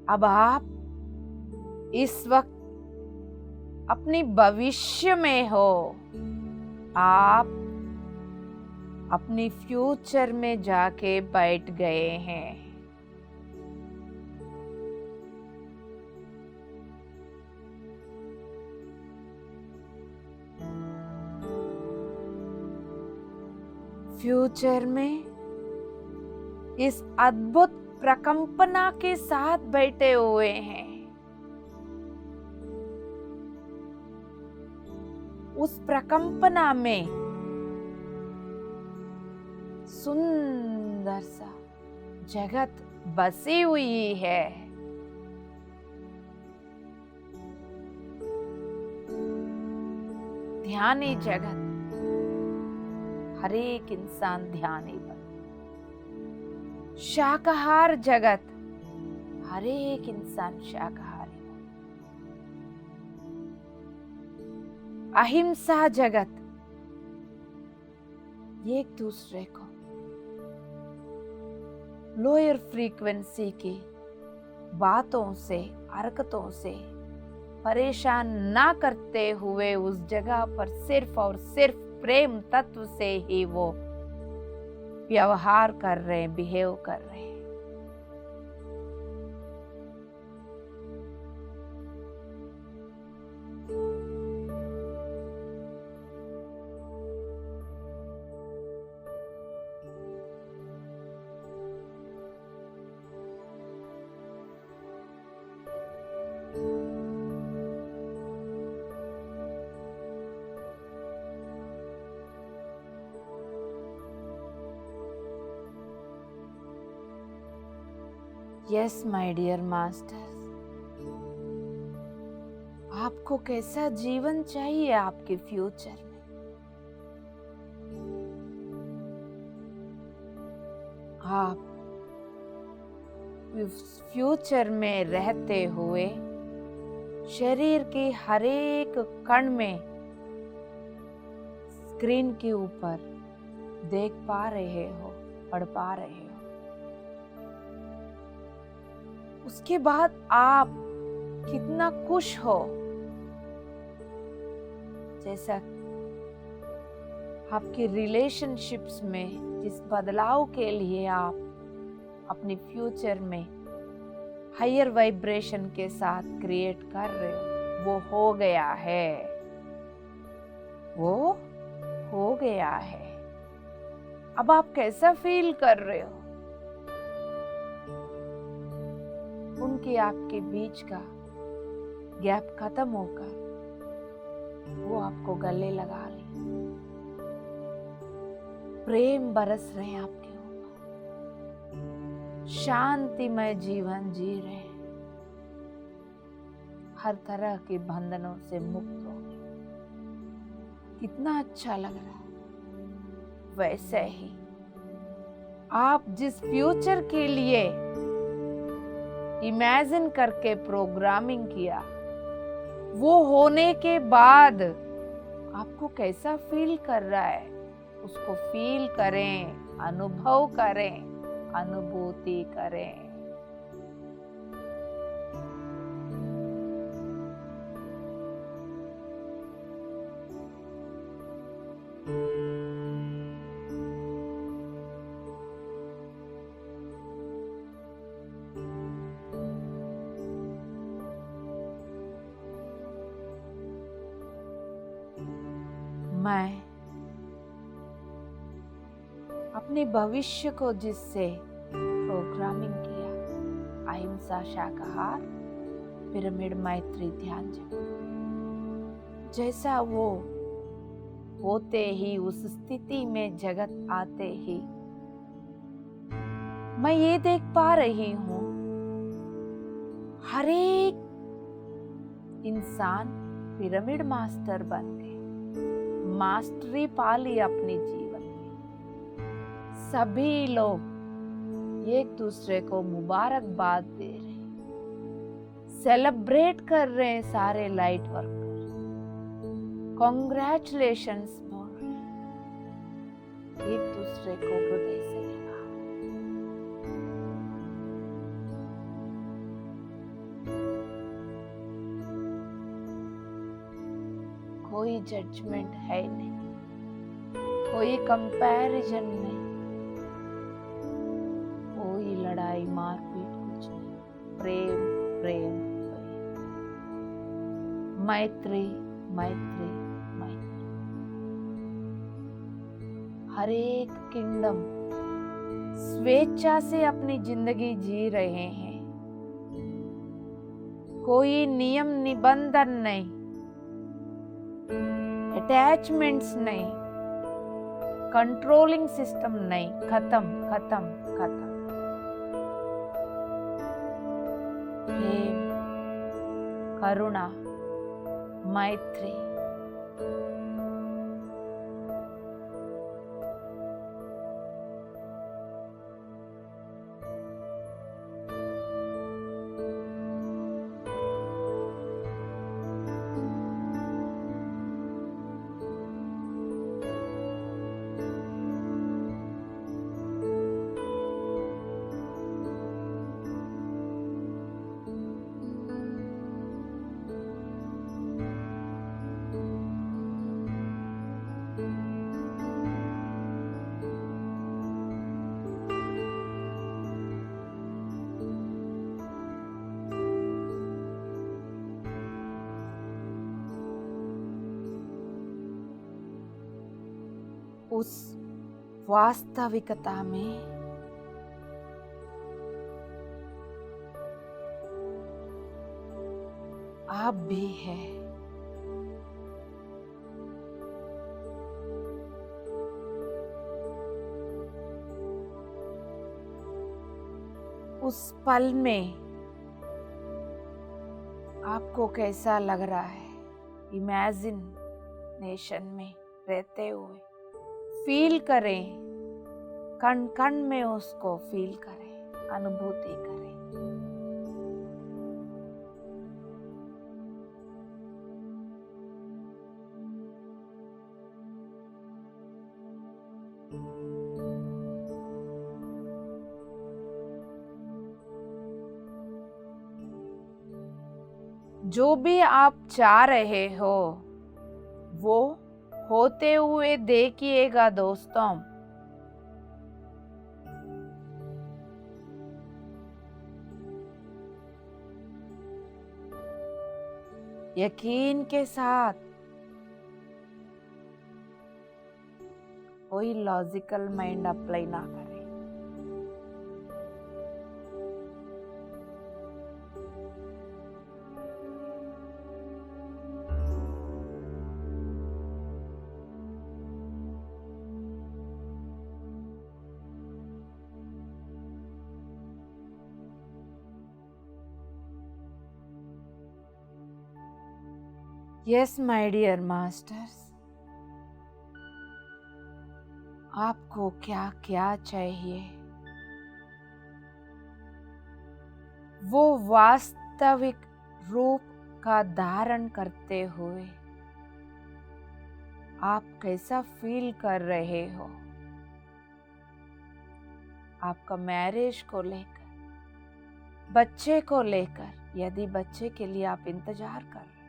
अब आप इस वक्त अपनी भविष्य में हो, आप अपनी फ्यूचर में जाके बैठ गए हैं। फ्यूचर में इस अद्भुत प्रकंपना के साथ बैठे हुए हैं। उस प्रकंपना में सुंदर सा जगत बसी हुई है। ध्यानी जगत, हर एक इंसान ध्यानी बन। शाकाहार जगत, हर एक इंसान शाकाहारी बन। अहिंसा जगत, एक दूसरे को लोअर फ्रीक्वेंसी की बातों से, हरकतों से परेशान ना करते हुए उस जगह पर सिर्फ और सिर्फ प्रेम तत्व से ही वो व्यवहार कर रहे हैं, बिहेव कर रहे हैं। यस माय डियर मास्टर्स, आपको कैसा जीवन चाहिए आपके फ्यूचर में? आप फ्यूचर में रहते हुए शरीर के हर एक कण में स्क्रीन के ऊपर देख पा रहे हो, पढ़ पा रहे हो। उसके बाद आप कितना खुश हो, जैसा आपके रिलेशनशिप्स में जिस बदलाव के लिए आप अपनी फ्यूचर में हायर वाइब्रेशन के साथ क्रिएट कर रहे हो, वो हो गया है, वो हो गया है। अब आप कैसा फील कर रहे हो? उनके आपके बीच का गैप खत्म होकर वो आपको गले लगा ले, प्रेम बरस रहे हैं आपके ऊपर, शांतिमय जीवन जी रहे हैं, हर तरह के बंधनों से मुक्त हो। कितना अच्छा लग रहा है। वैसे ही आप जिस फ्यूचर के लिए इमेजिन करके प्रोग्रामिंग किया, वो होने के बाद आपको कैसा फील कर रहा है उसको फील करें, अनुभव करें, अनुभूति करें। मैं अपने भविष्य को जिससे प्रोग्रामिंग किया, अहिंसा, शाकाहार, पिरामिड, मैत्री, ध्यान, जप, जैसा वो होते ही उस स्थिति में जगत आते ही मैं ये देख पा रही हूँ, हर एक इंसान पिरामिड मास्टर बन गए, मास्टरी पा ली अपने जीवन में। सभी लोग एक दूसरे को मुबारकबाद दे रहे हैं, सेलिब्रेट कर रहे हैं, सारे लाइट वर्कर कॉन्ग्रेचुलेशंस बोल रहे हैं, एक दूसरे को हृदय से लगा। कोई जजमेंट है नहीं, कोई कंपैरिजन नहीं, कोई लड़ाई मारपीट कुछ नहीं, प्रेम प्रेम प्रेम, मैत्री मैत्री मैत्री। हर एक किंगडम स्वेच्छा से अपनी जिंदगी जी रहे हैं, कोई नियम निबंधन नहीं, अटैचमेंट्स नहीं, कंट्रोलिंग सिस्टम नहीं, खत्म खत्म खत्म। प्रेम, करुणा, मैत्री, उस वास्तविकता में आप भी हैं। उस पल में आपको कैसा लग रहा है, इमेजिनेशन में रहते हुए फील करें, कण कण में उसको फील करें, अनुभूति करें। जो भी आप चाह रहे हो वो होते हुए देखिएगा दोस्तों। यकीन के साथ, कोई लॉजिकल माइंड अप्लाई ना करें। यस माय डियर मास्टर्स, आपको क्या क्या चाहिए वो वास्तविक रूप का धारण करते हुए आप कैसा फील कर रहे हो? आपका मैरिज को लेकर, बच्चे को लेकर, यदि बच्चे के लिए आप इंतजार कर रहे हैं,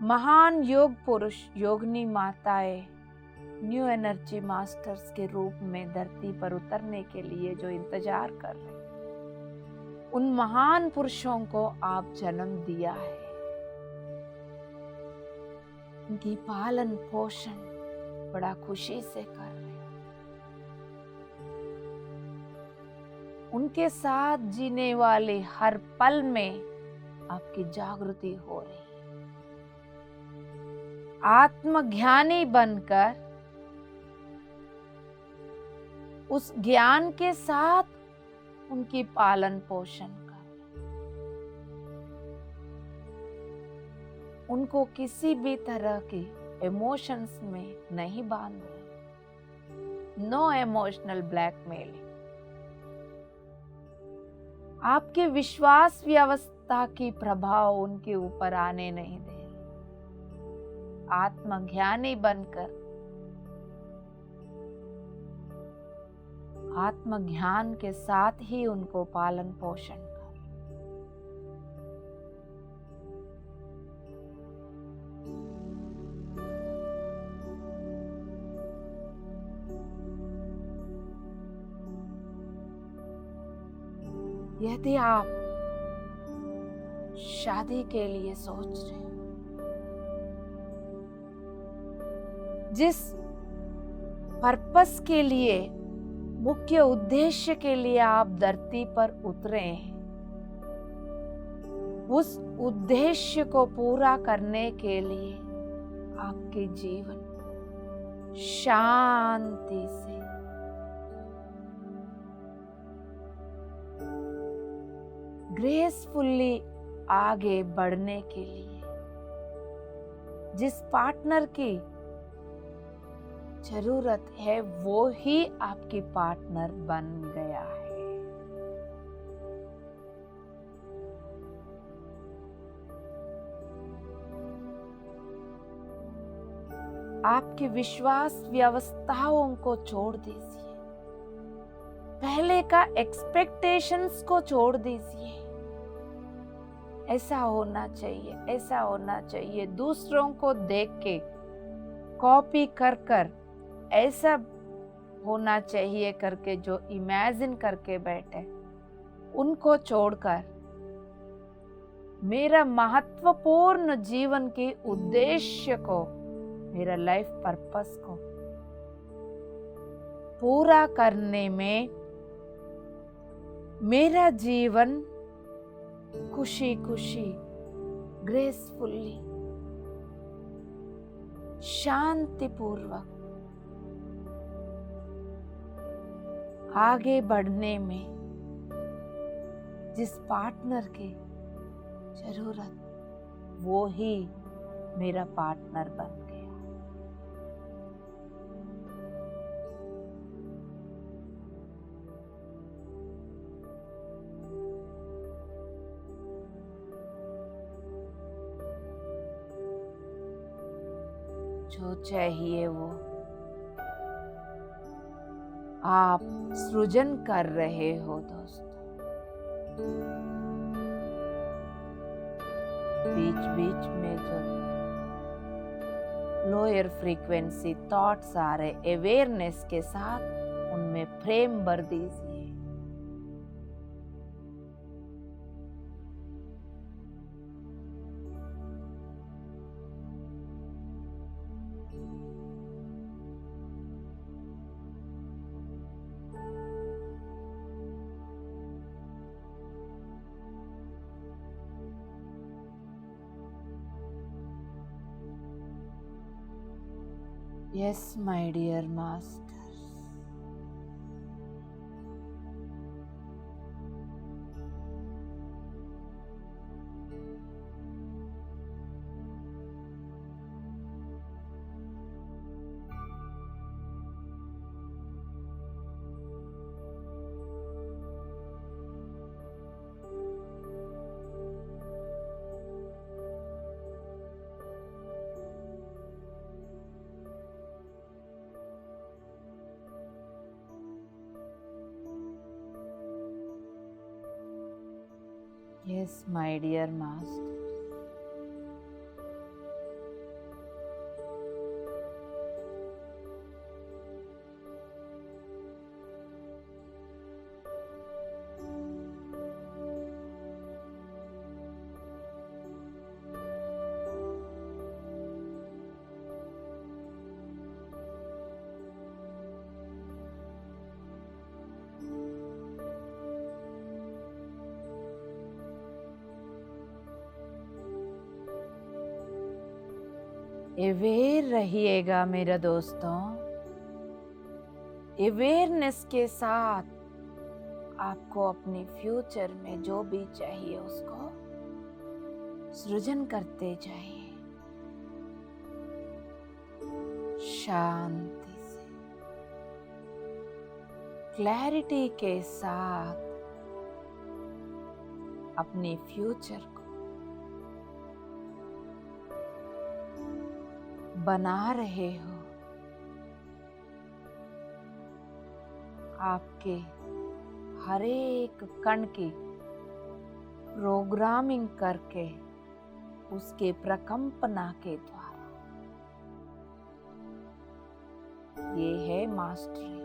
महान योग पुरुष, योगिनी माताएं, न्यू एनर्जी मास्टर्स के रूप में धरती पर उतरने के लिए जो इंतजार कर रहे हैं, उन महान पुरुषों को आप जन्म दिया है। उनकी पालन पोषण बड़ा खुशी से कर रहे हैं। उनके साथ जीने वाले हर पल में आपकी जागृति हो रही है। आत्मज्ञानी बनकर उस ज्ञान के साथ उनकी पालन पोषण कर, उनको किसी भी तरह की इमोशंस में नहीं बांध रहे। No emotional blackmailing. आपके विश्वास व्यवस्था की प्रभाव उनके ऊपर आने नहीं दे। आत्मज्ञानी बनकर आत्मज्ञान के साथ ही उनको पालन पोषण कर। यदि आप शादी के लिए सोच रहे हैं, जिस पर्पस के लिए, मुख्य उद्देश्य के लिए आप धरती पर उतरे हैं, उस उद्देश्य को पूरा करने के लिए आपके जीवन शांति से, ग्रेसफुली आगे बढ़ने के लिए, जिस पार्टनर की जरूरत है वो ही आपकी पार्टनर बन गया है। आपके विश्वास व्यवस्थाओं को छोड़ दीजिए, पहले का एक्सपेक्टेशंस को छोड़ दीजिए। ऐसा होना चाहिए, ऐसा होना चाहिए, दूसरों को देख के कॉपी कर कर ऐसा होना चाहिए करके जो इमेजिन करके बैठे, उनको छोड़कर मेरा महत्वपूर्ण जीवन के उद्देश्य को, मेरा लाइफ पर्पस को पूरा करने में मेरा जीवन खुशी खुशी, ग्रेसफुली, शांतिपूर्वक आगे बढ़ने में जिस पार्टनर की जरूरत, वो ही मेरा पार्टनर बन गया। जो चाहिए वो आप सृजन कर रहे हो दोस्तों। बीच बीच में जो लोअर फ्रीक्वेंसी थॉट्स आ रहे, अवेयरनेस के साथ उनमें फ्रेम भर दीजिए। Yes, my dear masters. Yes, my dear master. Aware रहिएगा मेरे दोस्तों। अवेयरनेस के साथ आपको अपने फ्यूचर में जो भी चाहिए उसको सृजन करते जाइए, शांति से, क्लैरिटी के साथ अपने फ्यूचर को बना रहे हो। आपके हर एक कण की प्रोग्रामिंग करके उसके प्रकंपना के द्वारा, ये है mastery.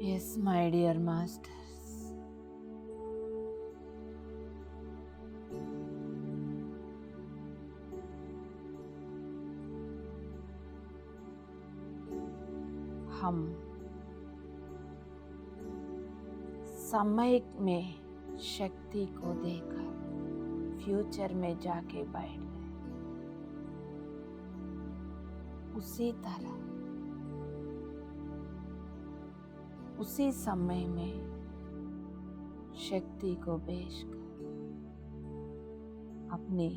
Yes, my dear masters. हम समय में शक्ति को देकर फ्यूचर में जाके बैठ गए। उसी तरह उसी समय में शक्ति को पेश कर अपनी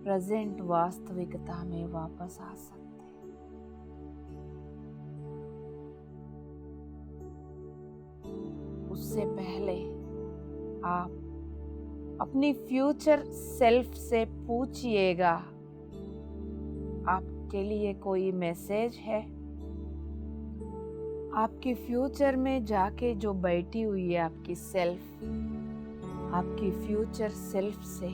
प्रेजेंट वास्तविकता में वापस आ सकते हैं। उससे पहले आप अपनी फ्यूचर सेल्फ से पूछिएगा, आपके लिए कोई मैसेज है? आपके फ्यूचर में जाके जो बैठी हुई है आपकी सेल्फ, आपकी फ्यूचर सेल्फ से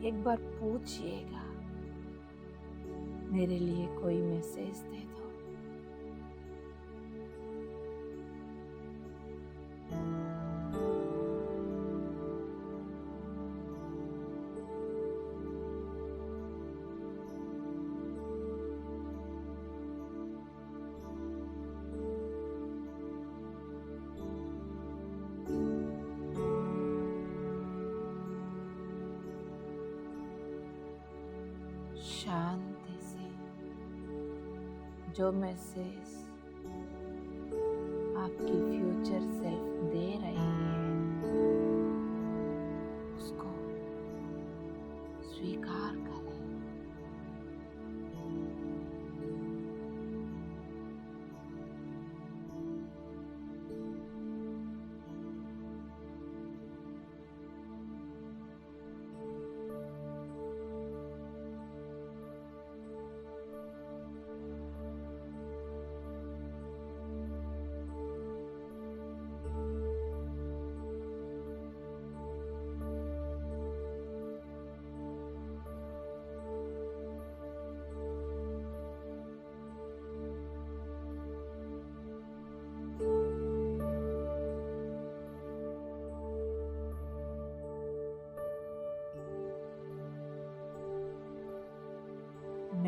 एक बार पूछिएगा, मेरे लिए कोई मैसेज दे दो। शांति से जो मैसेज आपकी फ्यूचर सेल्फ दे रही है उसको स्वीकार करें।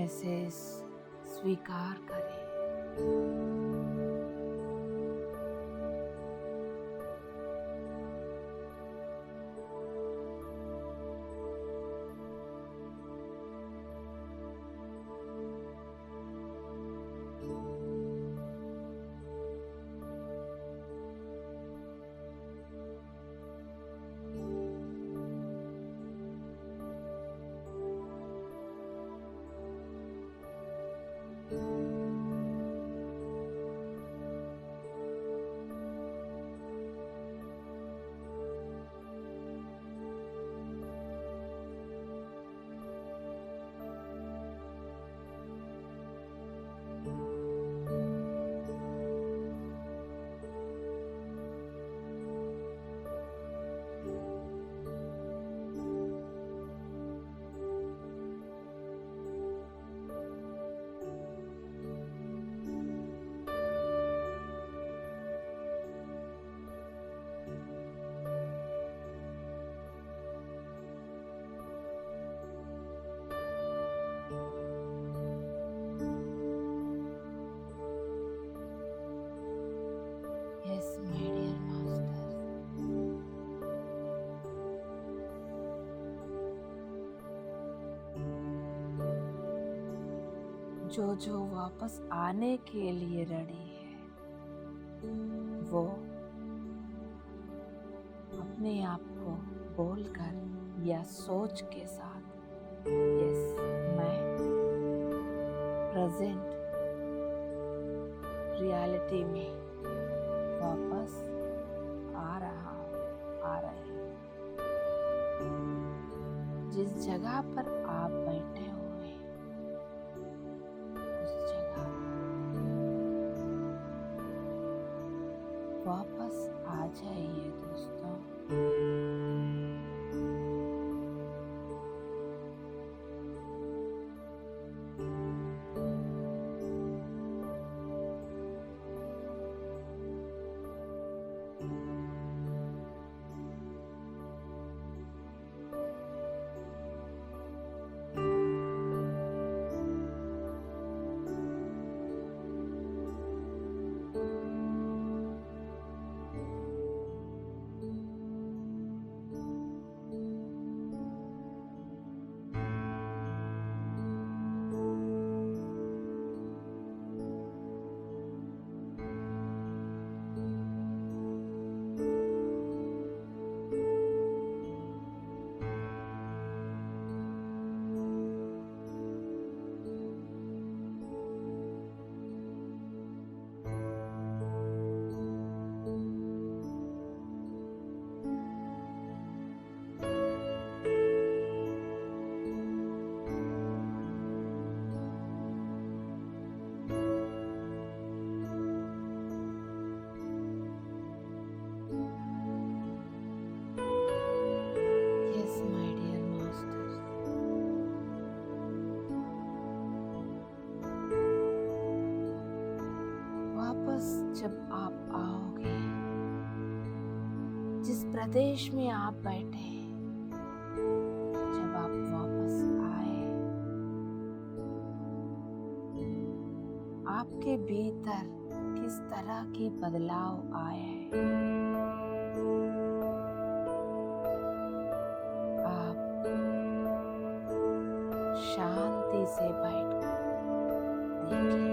से स्वीकार करें। Yes, my dear masters. जो वापस आने के लिए रेडी है, वो अपने आप को बोलकर या सोच के साथ, यस मैं प्रेजेंट रियलिटी में वापस आ रहा हूँ, आ रही हूँ। जिस जगह पर आप बैठे हुए हैं, उस जगह वापस आ जाइए दोस्तों। जब आप आओगे, जिस प्रदेश में आप बैठे हैं, जब आप वापस आए, आपके भीतर किस तरह के बदलाव आए हैं, आप शांति से बैठकर देखिए।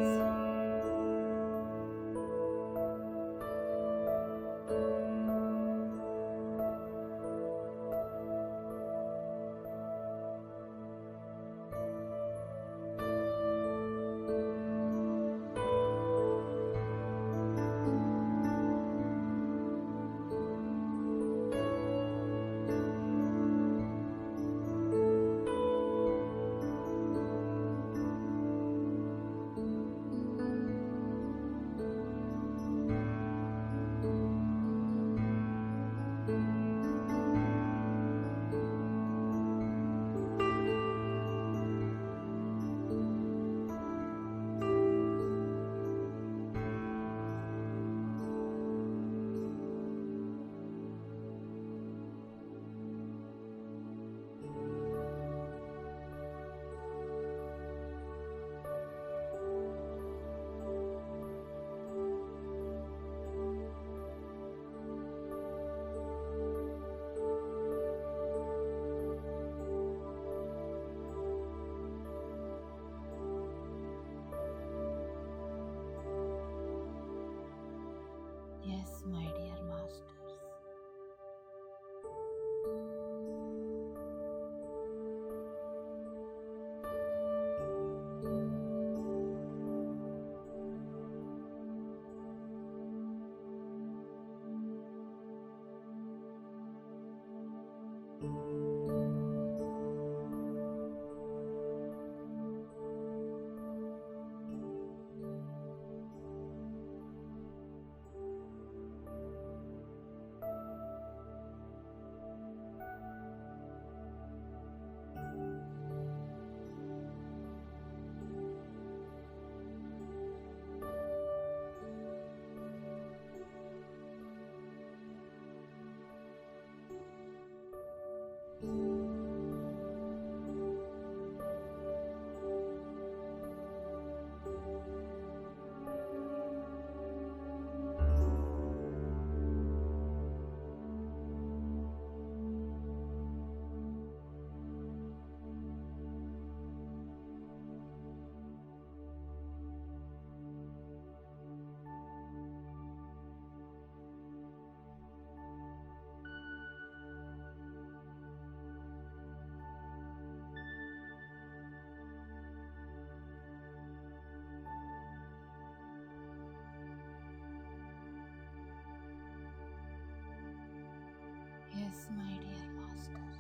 Yes, my dear masters.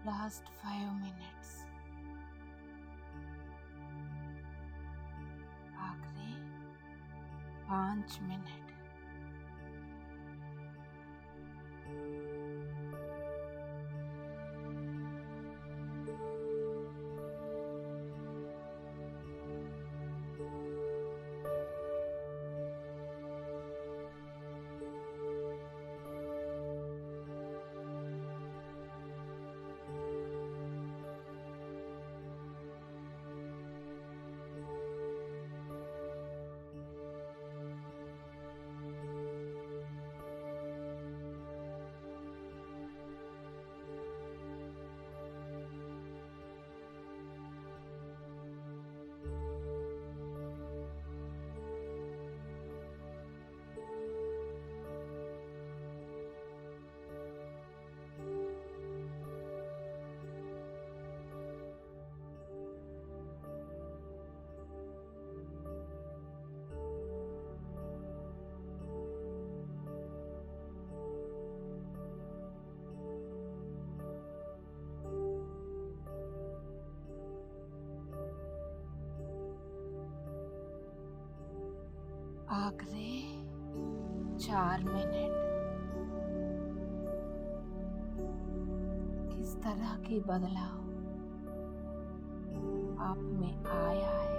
Last 5 minutes. आखिरी 5 मिनट. आखिरी 4 मिनट. किस तरह की बदलाव आप में आया है?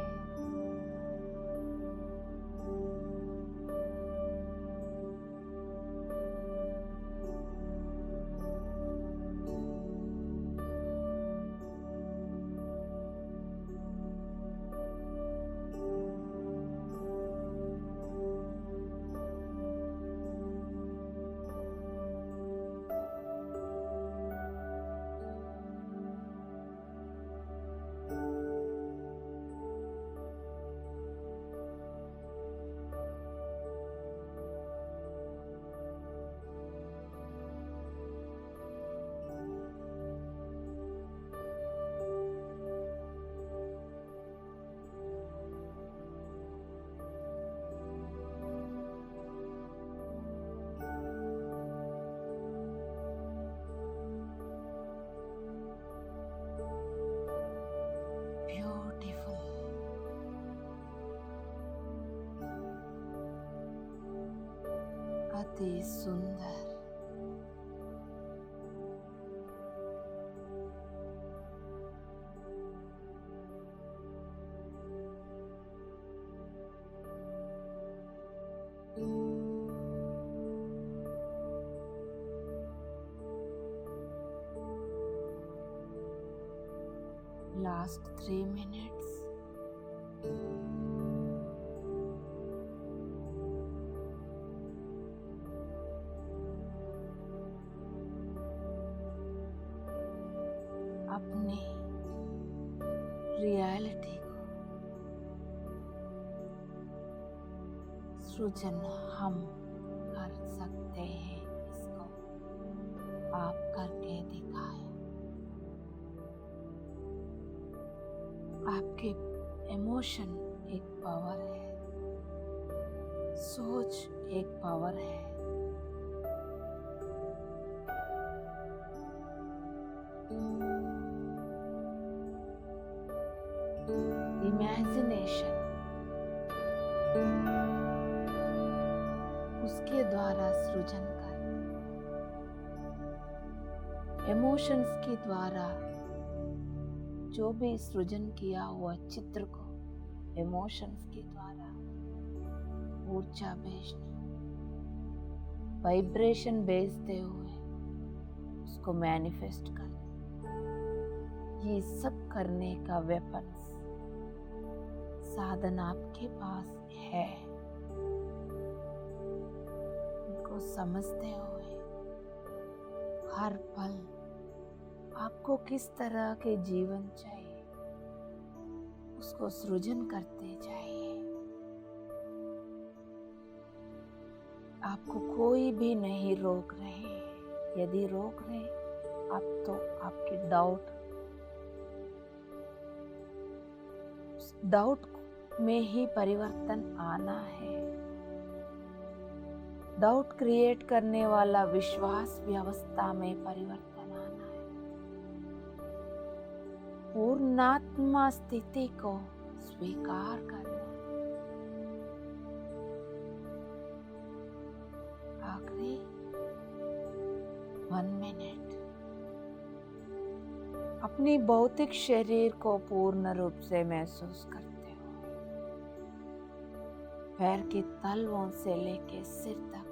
अति सुंदर. Last 3 minutes. अपने रियलिटी को सृजन हम कर सकते हैं. इसको आप करके दिखाएं. आपके इमोशन एक पावर है, सोच एक पावर है. इमेजिनेशन, उसके द्वारा सृजन कर, इमोशंस के द्वारा जो भी सृजन किया हुआ चित्र को इमोशंस के द्वारा ऊर्जा भेजना, वाइब्रेशन भेजते हुए उसको मैनिफेस्ट करना, ये सब करने का वेपन्स साधन आपके पास है। इनको समझते हुए हर पल आपको किस तरह के जीवन चाहिए उसको सृजन करते जाइए। आपको कोई भी नहीं रोक रहे, यदि रोक रहे आप तो आपके डाउट में ही परिवर्तन आना है। डाउट क्रिएट करने वाला विश्वास व्यवस्था में परिवर्तन आना है। पूर्णात्मा स्थिति को स्वीकार करना। आखिरी 1 मिनट अपनी भौतिक शरीर को पूर्ण रूप से महसूस करते हो, पैर के तलवों से लेके सिर तक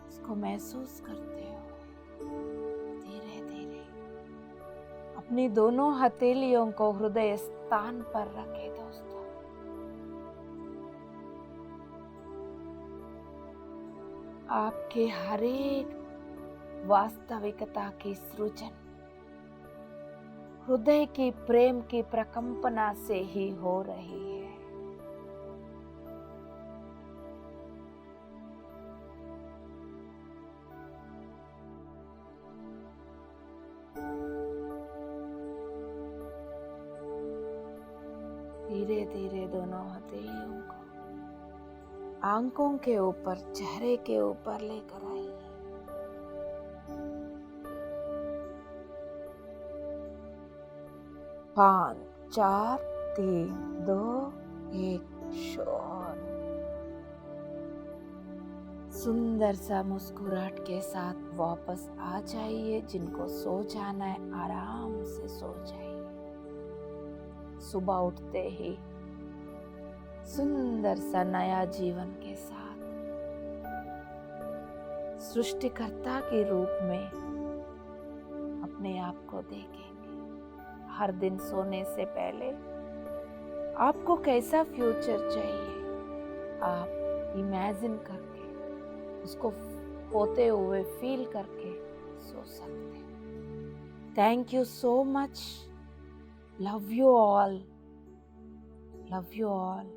उसको महसूस करते हो। धीरे धीरे अपनी दोनों हथेलियों को हृदय स्थान पर रखें दोस्तों। आपके हर एक वास्तविकता की सृजन हृदय की प्रेम की प्रकंपना से ही हो रही है। धीरे धीरे दोनों हथेलियों को आंखों के ऊपर, चेहरे के ऊपर लेकर आइए। 5, 4, 3, 2, 1 शॉट। सुंदर सा मुस्कुराहट के साथ वापस आ जाइए। जिनको सो जाना है आराम से सो जाइए। सुबह उठते ही सुंदर सा नया जीवन के साथ सृष्टिकर्ता के रूप में अपने आप को देखेंगे। हर दिन सोने से पहले आपको कैसा फ्यूचर चाहिए आप इमेजिन करके उसको होते हुए फील करके सो सकते हैं। Thank you so much. Love you all. Love you all.